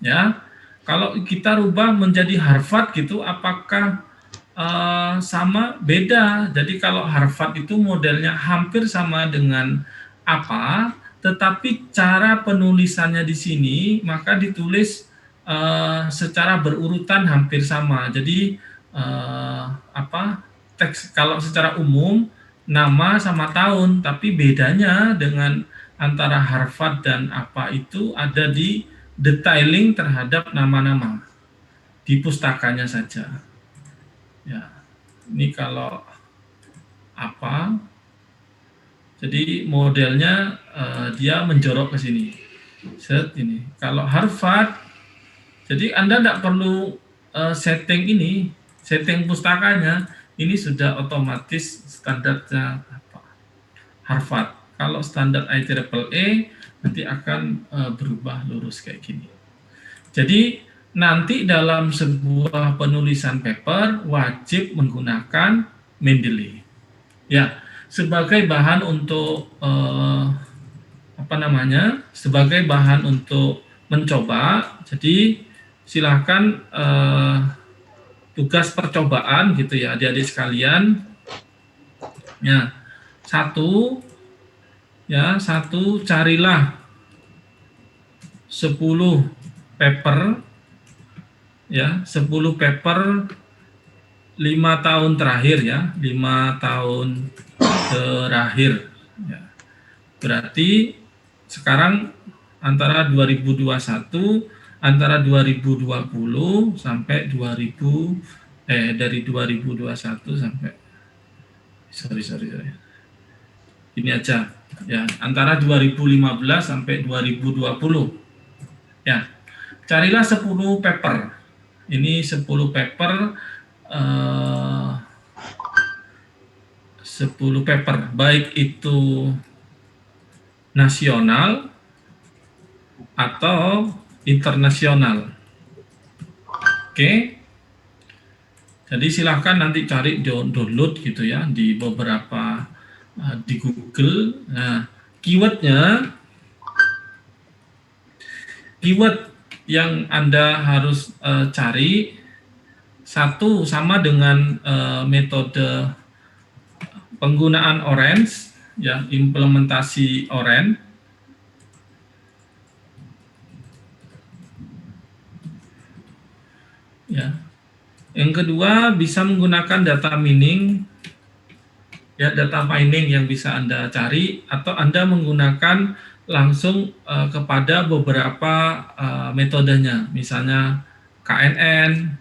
Ya. Kalau kita rubah menjadi Harvard gitu, apakah sama? Beda. Jadi kalau Harvard itu modelnya hampir sama dengan apa, tetapi cara penulisannya di sini maka ditulis secara berurutan hampir sama. Jadi teks kalau secara umum nama sama tahun, tapi bedanya dengan antara Harvard dan apa itu ada di detailing terhadap nama-nama di pustakanya saja. Ya, ini kalau apa? Jadi modelnya dia menjorok ke sini. Set ini. Kalau Harvard, jadi Anda tidak perlu setting ini, setting pustakanya. Ini sudah otomatis standarnya apa? Harvard. Kalau standar IEEE nanti akan berubah lurus kayak gini. Jadi nanti dalam sebuah penulisan paper wajib menggunakan Mendeley. Ya, sebagai bahan untuk sebagai bahan untuk mencoba. Jadi silahkan tugas percobaan gitu ya adik-adik sekalian. Ya, satu carilah 10 paper ya, 10 paper 5 tahun terakhir ya, 5 tahun terakhir ya. Berarti sekarang antara 2021, antara 2020 sampai 2000 dari 2021 sampai sorry. Ini aja ya, antara 2015 sampai 2020. Ya. Carilah 10 paper. Ini 10 paper 10 paper baik itu nasional atau internasional. Oke. Jadi silahkan nanti cari download gitu ya di beberapa di Google. Nah, keyword yang Anda harus cari satu sama dengan metode penggunaan Orange ya, implementasi Orange. Ya. Yang kedua bisa menggunakan data mining ya, data mining yang bisa Anda cari, atau Anda menggunakan langsung kepada beberapa metodenya, misalnya KNN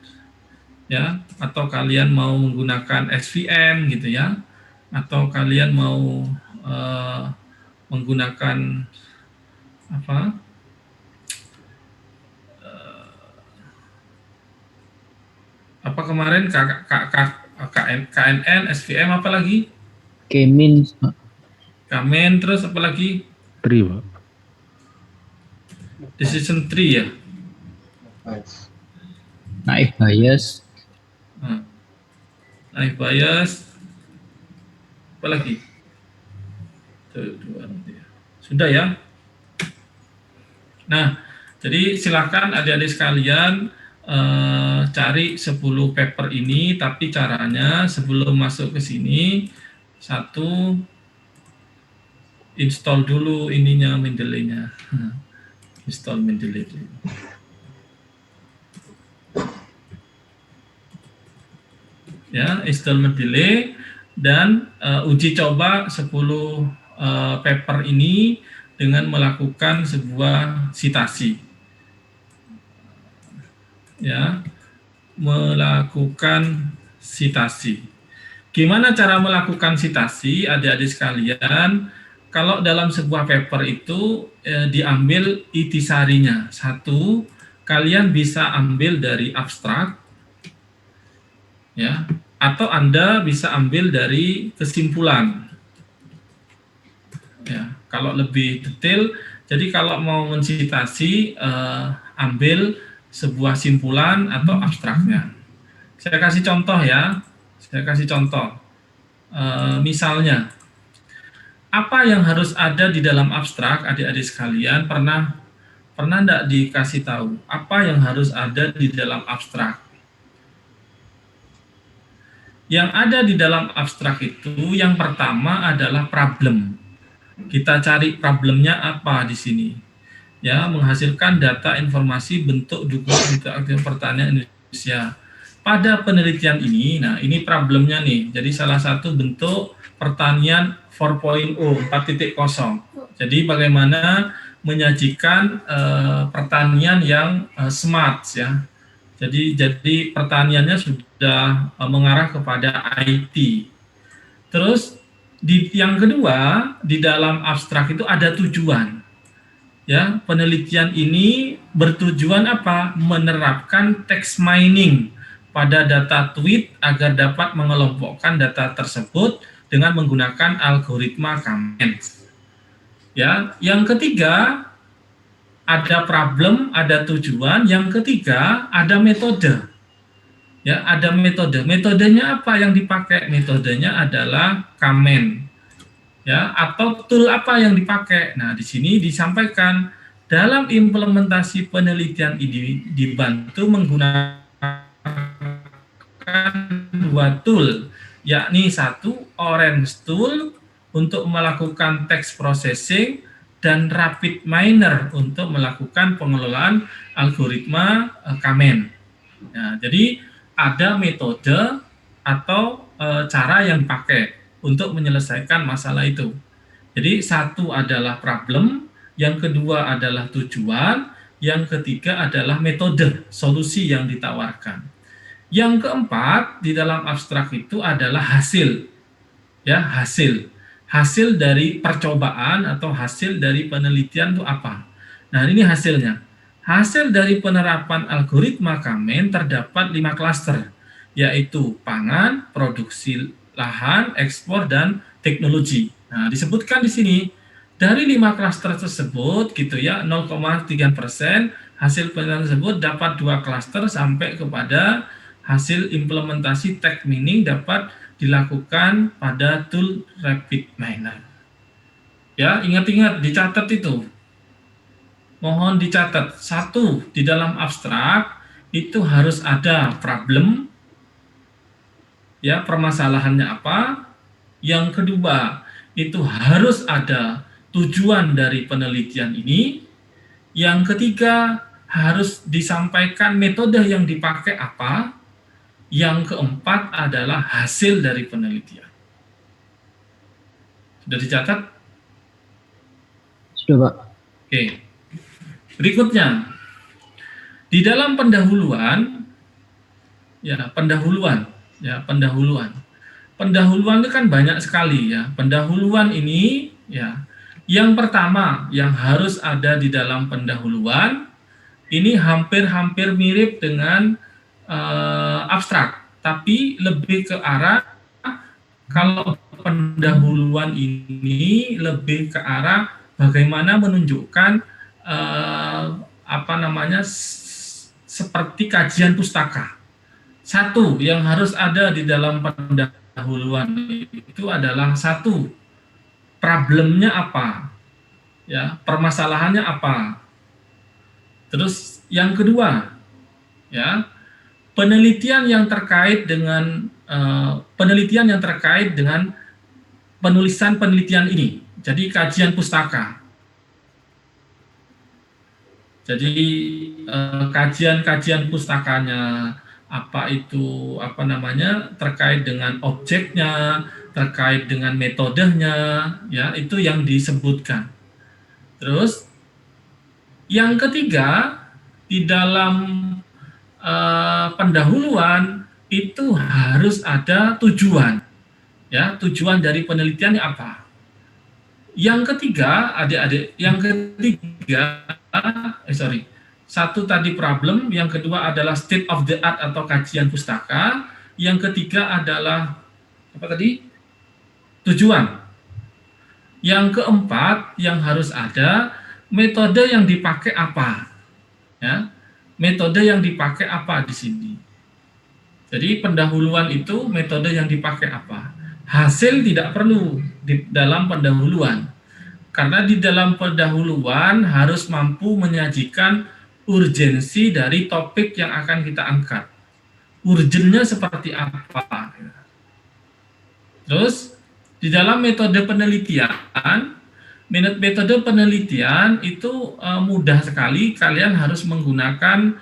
ya, atau kalian mau menggunakan SVM gitu ya, atau kalian mau menggunakan apa kemarin KNN, SVM, apa lagi? Kemin, Kamen, terus apa lagi? Tri, Pak. Decision tree ya. naik bias, Naik bias, apa lagi? Sudah ya. Nah, jadi silakan adik-adik sekalian cari 10 paper ini, tapi caranya sebelum masuk ke sini, satu, install dulu ininya, Mendeley-nya. Install Mendeley. Ya, install Mendeley dan uji coba 10 paper ini dengan melakukan sebuah citasi. Ya, melakukan citasi. Gimana cara melakukan citasi, adik-adik sekalian? Kalau dalam sebuah paper itu diambil intisarinya. Satu, kalian bisa ambil dari abstrak, ya, atau Anda bisa ambil dari kesimpulan. Ya, kalau lebih detail, jadi kalau mau mencitasi, ambil sebuah simpulan atau abstraknya. Saya kasih contoh ya. Misalnya, apa yang harus ada di dalam abstrak, adik-adik sekalian, pernah enggak dikasih tahu apa yang harus ada di dalam abstrak? Yang ada di dalam abstrak itu yang pertama adalah problem. Kita cari problemnya apa di sini. Ya, menghasilkan data, informasi, bentuk, dukungan interaktif pertanian Indonesia. Pada penelitian ini, nah ini problemnya nih. Jadi salah satu bentuk pertanian 4.0, 4.0. Jadi bagaimana menyajikan pertanian yang smart ya. Jadi pertaniannya sudah mengarah kepada IT. Terus yang kedua, di dalam abstrak itu ada tujuan. Ya, penelitian ini bertujuan apa? Menerapkan text mining pada data tweet agar dapat mengelompokkan data tersebut dengan menggunakan algoritma Kamen. Ya, yang ketiga ada problem, ada tujuan. Yang ketiga ada metode. Ya, ada metode. Metodenya apa yang dipakai? Metodenya adalah Kamen. Ya, atau tool apa yang dipakai? Nah, di sini disampaikan dalam implementasi penelitian ini dibantu menggunakan 2 tool, yakni satu Orange tool untuk melakukan text processing dan Rapid Miner untuk melakukan pengelolaan algoritma Kamen. Nah, jadi ada metode atau cara yang dipakai untuk menyelesaikan masalah itu. Jadi satu adalah problem, yang kedua adalah tujuan, yang ketiga adalah metode solusi yang ditawarkan. Yang keempat di dalam abstrak itu adalah hasil, ya hasil dari percobaan atau hasil dari penelitian itu apa. Nah ini hasilnya. Hasil dari penerapan algoritma Kamen terdapat 5 klaster, yaitu pangan, produksi lahan, ekspor, dan teknologi. Nah disebutkan di sini dari 5 klaster tersebut gitu ya 0,3% hasil penelitian tersebut dapat 2 klaster sampai kepada hasil implementasi tag mining dapat dilakukan pada tool Rapid Miner. Ya, ingat-ingat dicatat itu. Mohon dicatat. Satu, di dalam abstrak itu harus ada problem, ya, permasalahannya apa. Yang kedua, itu harus ada tujuan dari penelitian ini. Yang ketiga, harus disampaikan metode yang dipakai apa. Yang keempat adalah hasil dari penelitian. Sudah dicatat? Sudah, Pak. Oke. Berikutnya, di dalam pendahuluan, pendahuluan itu kan banyak sekali ya. Pendahuluan ini, ya, yang pertama yang harus ada di dalam pendahuluan ini hampir-hampir mirip dengan abstrak, tapi lebih ke arah kalau pendahuluan ini lebih ke arah bagaimana menunjukkan seperti kajian pustaka. Satu yang harus ada di dalam pendahuluan itu adalah satu, problemnya apa, ya, permasalahannya apa. Terus yang kedua, ya, penelitian yang terkait dengan penulisan penelitian ini. Jadi kajian pustaka. Jadi kajian-kajian pustakanya terkait dengan objeknya, terkait dengan metodenya, ya, itu yang disebutkan. Terus yang ketiga di dalam pendahuluan itu harus ada tujuan, ya, tujuan dari penelitiannya apa. Yang ketiga, adik-adik, satu tadi problem, yang kedua adalah state of the art atau kajian pustaka, yang ketiga adalah apa tadi? Tujuan. Yang keempat yang harus ada metode yang dipakai apa, ya, metode yang dipakai apa di sini. Jadi pendahuluan itu metode yang dipakai apa. Hasil tidak perlu di dalam pendahuluan. Karena di dalam pendahuluan harus mampu menyajikan urgensi dari topik yang akan kita angkat. Urgennya seperti apa. Terus di dalam metode penelitian itu mudah sekali. Kalian harus menggunakan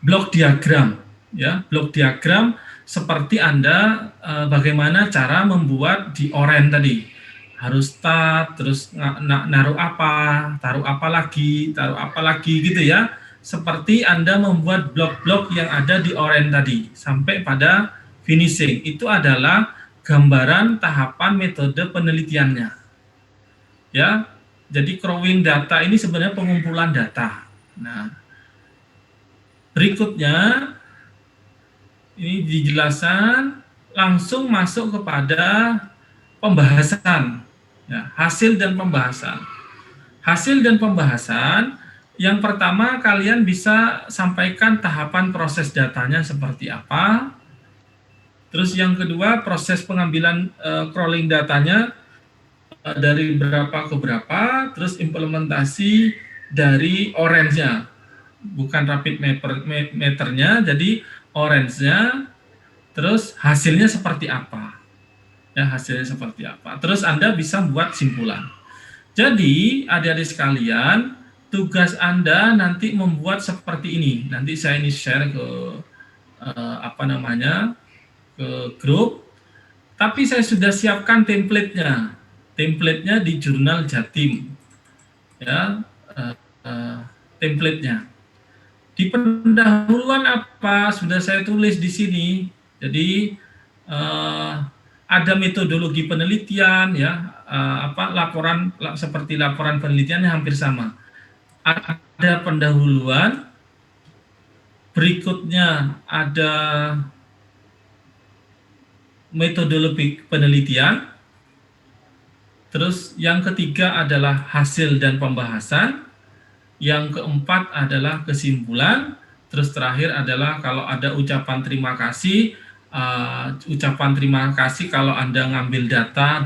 blok diagram, ya, blok diagram seperti Anda bagaimana cara membuat di oren tadi. Harus start, terus naruh apa, taruh apa lagi gitu ya. Seperti Anda membuat blok-blok yang ada di oren tadi sampai pada finishing. Itu adalah gambaran tahapan metode penelitiannya. Ya. Jadi crowing data ini sebenarnya pengumpulan data. Nah, berikutnya ini dijelaskan langsung masuk kepada pembahasan, ya, hasil dan pembahasan. Hasil dan pembahasan, yang pertama kalian bisa sampaikan tahapan proses datanya seperti apa. Terus yang kedua proses pengambilan crawling datanya dari berapa ke berapa, terus implementasi dari orange-nya, bukan rapid meternya, jadi orange-nya, terus hasilnya seperti apa, ya, hasilnya seperti apa. Terus Anda bisa buat simpulan. Jadi adik-adik sekalian, tugas Anda nanti membuat seperti ini. Nanti saya ini share ke ke grup. Tapi saya sudah siapkan template-nya. Template-nya di jurnal Jatim. Ya, template-nya. Di pendahuluan apa sudah saya tulis di sini. Jadi ada metodologi penelitian ya, laporan seperti laporan penelitiannya hampir sama. Ada pendahuluan, berikutnya ada metodologi penelitian, terus yang ketiga adalah hasil dan pembahasan, yang keempat adalah kesimpulan, terus terakhir adalah kalau ada ucapan terima kasih, ucapan terima kasih kalau Anda ngambil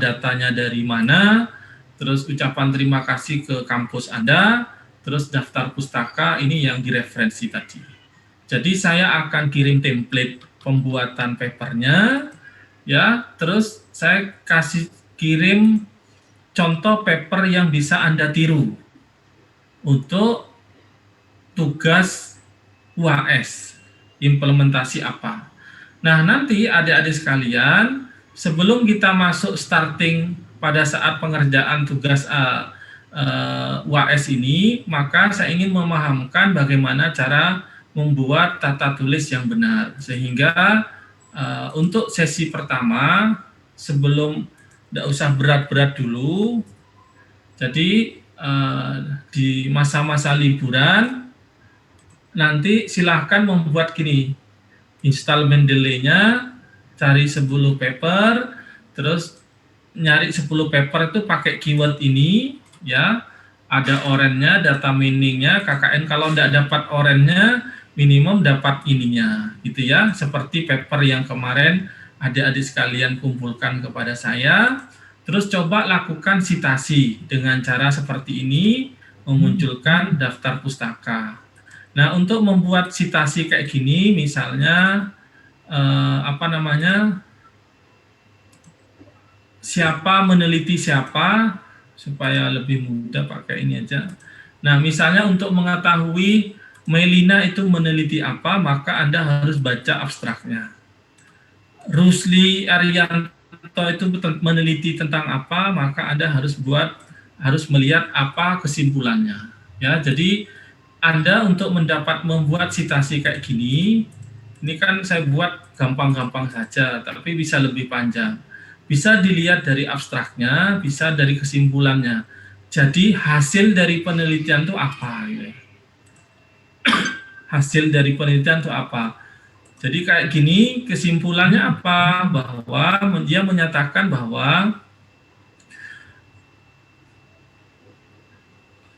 datanya dari mana, terus ucapan terima kasih ke kampus Anda, terus daftar pustaka, ini yang direferensi tadi. Jadi saya akan kirim template pembuatan papernya, ya, terus saya kasih kirim contoh paper yang bisa Anda tiru untuk tugas UAS, implementasi apa. Nah, nanti adik-adik sekalian, sebelum kita masuk starting pada saat pengerjaan tugas UAS ini, maka saya ingin memahamkan bagaimana cara membuat tata tulis yang benar. Sehingga untuk sesi pertama, sebelum tidak usah berat-berat dulu, jadi di masa-masa liburan nanti silahkan membuat gini, install Mendeley-nya, cari 10 paper, terus nyari 10 paper itu pakai keyword ini ya, ada orange-nya, data meaning-nya, KKN kalau tidak dapat orange-nya minimum dapat ininya gitu ya, seperti paper yang kemarin adik-adik sekalian kumpulkan kepada saya. Terus coba lakukan sitasi dengan cara seperti ini, memunculkan daftar pustaka. Nah, untuk membuat sitasi kayak gini, misalnya siapa meneliti siapa, supaya lebih mudah pakai ini aja. Nah, misalnya untuk mengetahui Melina itu meneliti apa, maka Anda harus baca abstraknya. Rusli Arianto itu meneliti tentang apa, maka Anda harus melihat apa kesimpulannya. Ya, jadi Anda untuk membuat sitasi kayak gini, ini kan saya buat gampang-gampang saja, tapi bisa lebih panjang. Bisa dilihat dari abstraknya, bisa dari kesimpulannya. Jadi hasil dari penelitian itu apa? Gitu. Hasil dari penelitian itu apa? Jadi kayak gini, kesimpulannya apa? Bahwa dia menyatakan bahwa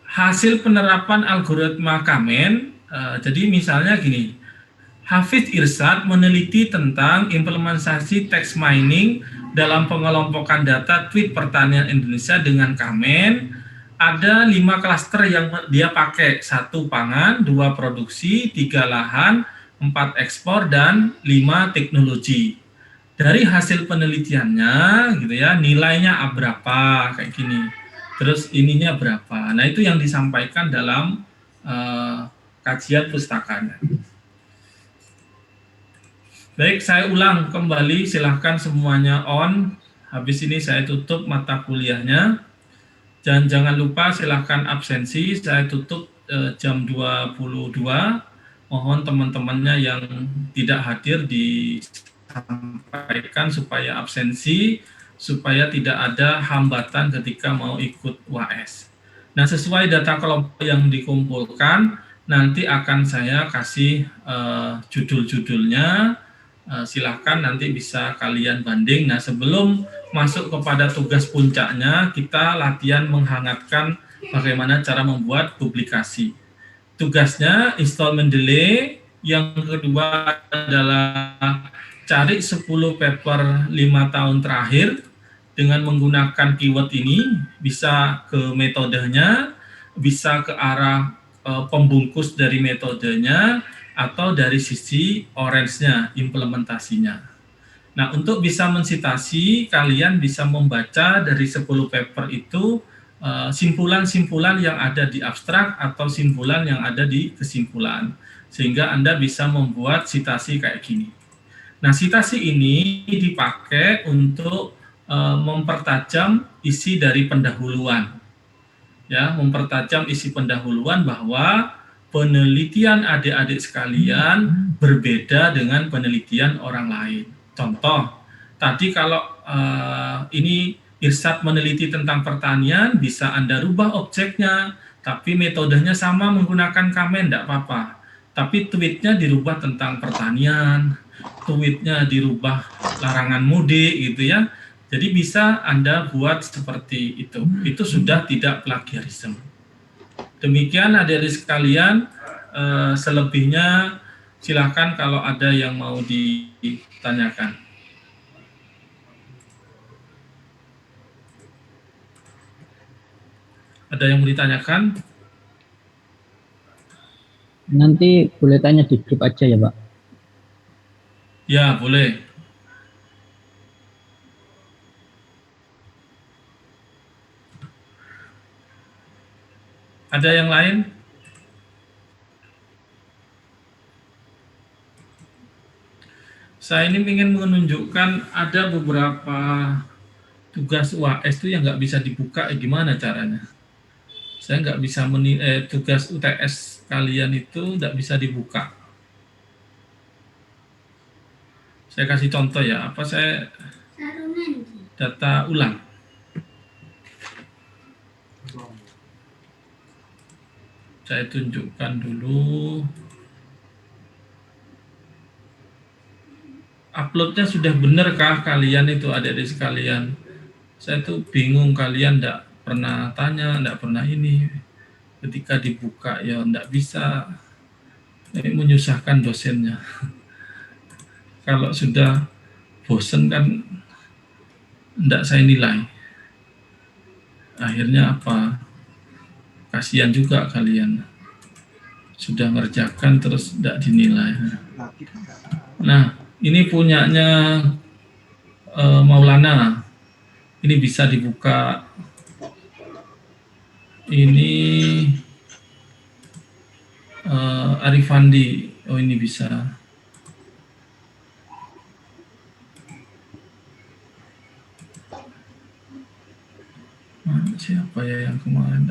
hasil penerapan algoritma Kamen, jadi misalnya gini, Hafidz Irsyad meneliti tentang implementasi text mining dalam pengelompokan data tweet pertanian Indonesia dengan Kamen. Ada 5 klaster yang dia pakai, 1 pangan, 2 produksi, 3 lahan, 4 ekspor, dan 5 teknologi. Dari hasil penelitiannya gitu ya, nilainya berapa kayak gini. Terus ininya berapa. Nah, itu yang disampaikan dalam kajian pustakanya. Baik, saya ulang kembali, silahkan semuanya on. Habis ini saya tutup mata kuliahnya. Dan jangan lupa silahkan absensi, saya tutup jam 22. Mohon teman-temannya yang tidak hadir disampaikan supaya absensi, supaya tidak ada hambatan ketika mau ikut UAS. Nah, sesuai data kelompok yang dikumpulkan, nanti akan saya kasih judul-judulnya, silahkan nanti bisa kalian banding. Nah, sebelum masuk kepada tugas puncaknya, kita latihan menghangatkan bagaimana cara membuat publikasi. Tugasnya install Mendeley, yang kedua adalah cari 10 paper 5 tahun terakhir dengan menggunakan keyword ini, bisa ke metodenya, bisa ke arah pembungkus dari metodenya, atau dari sisi orange-nya, implementasinya. Nah, untuk bisa mensitasi, kalian bisa membaca dari 10 paper itu simpulan-simpulan yang ada di abstrak atau simpulan yang ada di kesimpulan. Sehingga Anda bisa membuat sitasi kayak gini. Nah, citasi ini dipakai untuk mempertajam isi dari pendahuluan. Ya, mempertajam isi pendahuluan bahwa penelitian adik-adik sekalian berbeda dengan penelitian orang lain. Contoh, tadi kalau ini Irsyad meneliti tentang pertanian, bisa Anda rubah objeknya, tapi metodenya sama menggunakan Kamen, tidak apa-apa. Tapi tweetnya dirubah tentang pertanian, tweetnya dirubah larangan mudik gitu ya. Jadi bisa Anda buat seperti itu. Itu sudah tidak plagiarisme. Demikian adik-adik sekalian, selebihnya silakan kalau ada yang mau ditanyakan. Ada yang mau ditanyakan? Nanti boleh tanya di grup aja ya, Pak. Ya, boleh. Ada yang lain? Saya ini ingin menunjukkan ada beberapa tugas UAS itu yang nggak bisa dibuka, gimana caranya? Saya nggak bisa tugas UTS kalian itu nggak bisa dibuka. Saya kasih contoh ya, apa saya data ulang. Saya tunjukkan dulu. Uploadnya sudah benerkah kalian itu adik-adik sekalian? Saya tuh bingung, kalian nggak pernah tanya, nggak pernah ini. Ketika dibuka ya nggak bisa. Ini menyusahkan dosennya. Kalau sudah bosen kan nggak saya nilai. Akhirnya apa? Kasihan juga kalian. Sudah ngerjakan terus nggak dinilai. Nah, ini punyanya Maulana. Ini bisa dibuka. Ini Arifandi. Oh, ini bisa. Siapa ya yang kemarin?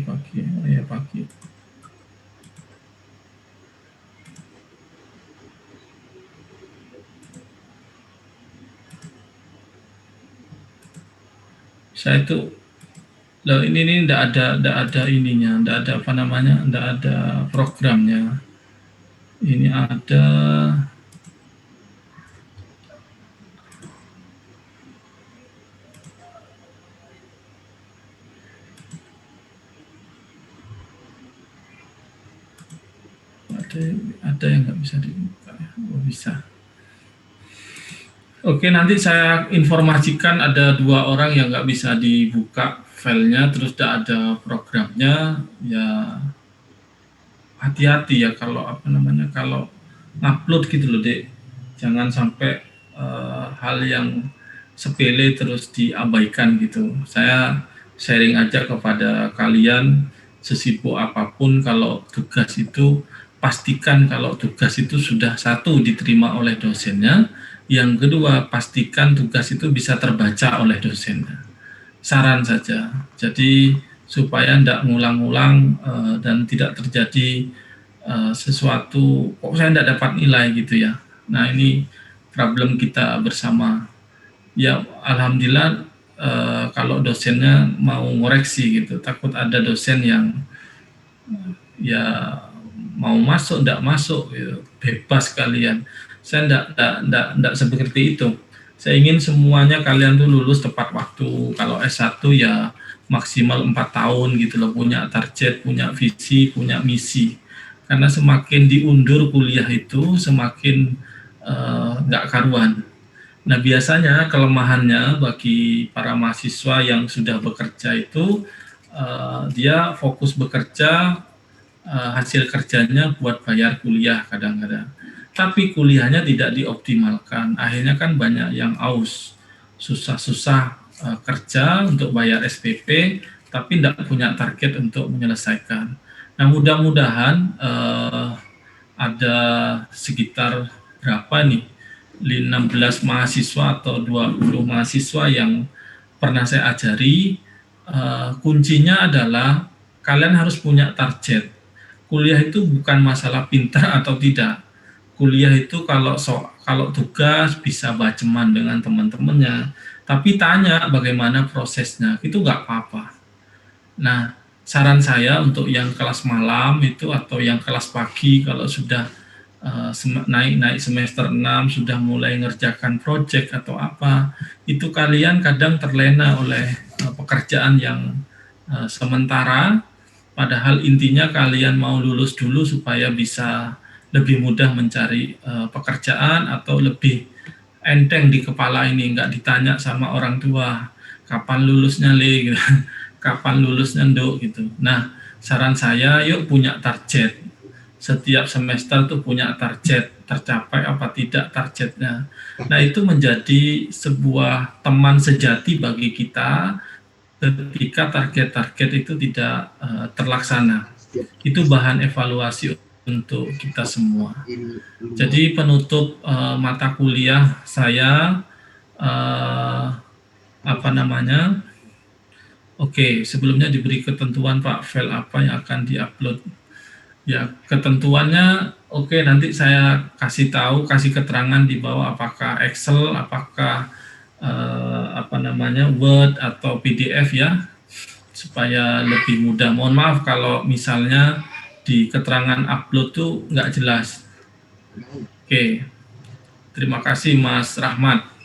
Pagi, oh ya pagi. Saya itu, loh ini enggak ada ininya, enggak ada apa namanya, enggak ada programnya. Ini ada yang nggak bisa dibuka. Oh, bisa. Oke, nanti saya informasikan ada 2 orang yang nggak bisa dibuka filenya, terus tidak ada programnya. Ya hati-hati ya kalau apa namanya, kalau upload gitu loh, Dek. Jangan sampai hal yang sepele terus diabaikan gitu. Saya sharing aja kepada kalian, sesibuk apapun kalau tugas itu, pastikan kalau tugas itu sudah satu diterima oleh dosennya, yang kedua pastikan tugas itu bisa terbaca oleh dosennya. Saran saja. Jadi supaya tidak ngulang-ngulang dan tidak terjadi sesuatu kok saya tidak dapat nilai gitu ya. Nah, ini problem kita bersama. Ya, alhamdulillah kalau dosennya mau ngoreksi gitu. Takut ada dosen yang ya mau masuk tidak masuk gitu. Bebas kalian. Saya tidak seperti itu. Saya ingin semuanya kalian tuh lulus tepat waktu. Kalau S1 ya maksimal 4 tahun gitu loh, punya target, punya visi, punya misi. Karena semakin diundur kuliah itu semakin nggak karuan. Nah, biasanya kelemahannya bagi para mahasiswa yang sudah bekerja itu dia fokus bekerja, hasil kerjanya buat bayar kuliah kadang-kadang. Tapi kuliahnya tidak dioptimalkan. Akhirnya kan banyak yang aus, susah-susah kerja, untuk bayar SPP, tapi tidak punya target untuk menyelesaikan. Nah, mudah-mudahan ada sekitar berapa nih, 16 mahasiswa atau 20 mahasiswa yang pernah saya ajari. Kuncinya adalah kalian harus punya target. Kuliah itu bukan masalah pintar atau tidak. Kuliah itu kalau tugas bisa baceman dengan teman-temannya, tapi tanya bagaimana prosesnya, itu nggak apa-apa. Nah, saran saya untuk yang kelas malam itu atau yang kelas pagi, kalau sudah naik semester 6 sudah mulai ngerjakan project atau apa, itu kalian kadang terlena oleh pekerjaan yang sementara, padahal intinya kalian mau lulus dulu supaya bisa lebih mudah mencari pekerjaan atau lebih enteng di kepala ini, nggak ditanya sama orang tua kapan lulusnya Le gitu. Kapan lulusnya Nduk gitu. Nah, saran saya yuk punya target. Setiap semester tuh punya target, tercapai apa tidak targetnya. Nah, itu menjadi sebuah teman sejati bagi kita ketika target-target itu tidak terlaksana. Itu bahan evaluasi untuk kita semua. Jadi penutup mata kuliah saya apa namanya? Oke, sebelumnya diberi ketentuan Pak, file apa yang akan diupload. Ya, ketentuannya oke, nanti saya kasih tahu, kasih keterangan di bawah apakah Excel, apakah apa namanya Word atau PDF ya, supaya lebih mudah. Mohon maaf kalau misalnya di keterangan upload tuh nggak jelas. Oke, terima kasih Mas Rahmat.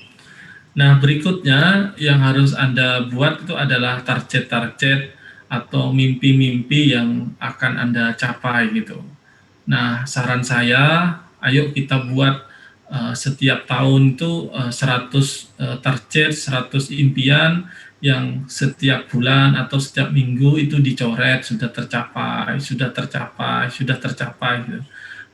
Nah, berikutnya yang harus Anda buat itu adalah target-target atau mimpi-mimpi yang akan Anda capai gitu. Nah, saran saya, ayo kita buat setiap tahun itu 100 target, 100 impian yang setiap bulan atau setiap minggu itu dicoret, sudah tercapai, sudah tercapai, sudah tercapai gitu.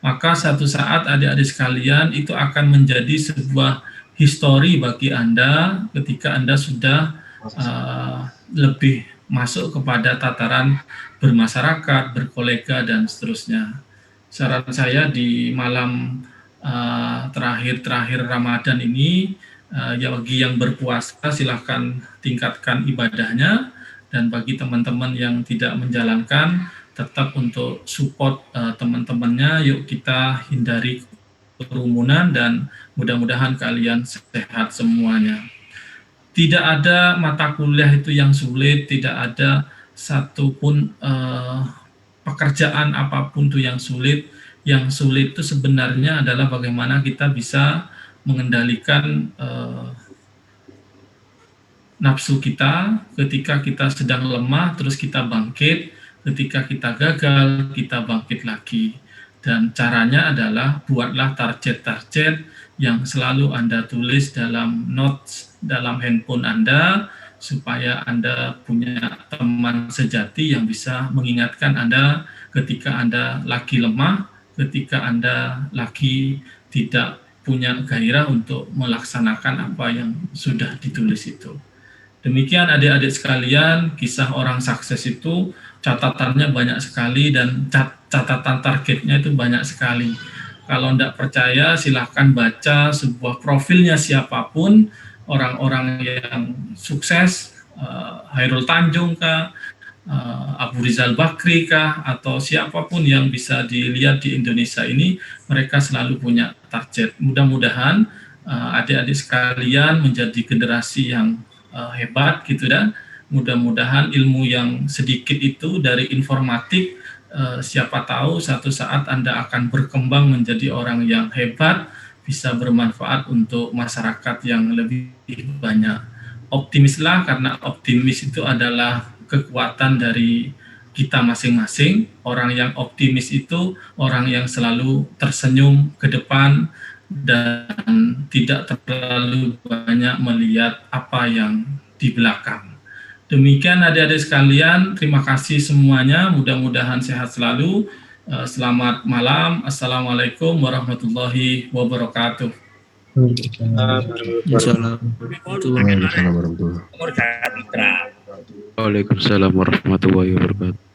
Maka satu saat adik-adik sekalian itu akan menjadi sebuah histori bagi Anda ketika Anda sudah lebih masuk kepada tataran bermasyarakat, berkolega, dan seterusnya. Saran saya di malam terakhir Ramadan ini, ya bagi yang berpuasa silahkan tingkatkan ibadahnya, dan bagi teman-teman yang tidak menjalankan tetap untuk support teman-temannya. Yuk kita hindari kerumunan dan mudah-mudahan kalian sehat semuanya. Tidak ada mata kuliah itu yang sulit, tidak ada satupun pekerjaan apapun itu yang sulit. Yang sulit itu sebenarnya adalah bagaimana kita bisa mengendalikan nafsu kita ketika kita sedang lemah, terus kita bangkit, ketika kita gagal, kita bangkit lagi. Dan caranya adalah buatlah target-target yang selalu Anda tulis dalam notes dalam handphone Anda, supaya Anda punya teman sejati yang bisa mengingatkan Anda ketika Anda lagi lemah, ketika Anda lagi tidak punya gairah untuk melaksanakan apa yang sudah ditulis itu. Demikian adik-adik sekalian, kisah orang sukses itu catatannya banyak sekali dan catatan targetnya itu banyak sekali. Kalau tidak percaya silahkan baca sebuah profilnya siapapun, orang-orang yang sukses, Hairul Tanjung kah, Abu Rizal Bakri kah, atau siapapun yang bisa dilihat di Indonesia ini, mereka selalu punya target. Mudah-mudahan adik-adik sekalian menjadi generasi yang hebat gitu dan mudah-mudahan ilmu yang sedikit itu dari informatik, siapa tahu satu saat Anda akan berkembang menjadi orang yang hebat, bisa bermanfaat untuk masyarakat yang lebih banyak. Optimislah, karena optimis itu adalah kekuatan dari kita masing-masing. Orang yang optimis itu orang yang selalu tersenyum ke depan dan tidak terlalu banyak melihat apa yang di belakang. Demikian adik-adik sekalian, terima kasih semuanya, mudah-mudahan sehat selalu. Selamat malam, Assalamualaikum warahmatullahi wabarakatuh. Waalaikumsalam warahmatullahi wabarakatuh. Waalaikumsalam warahmatullahi wabarakatuh.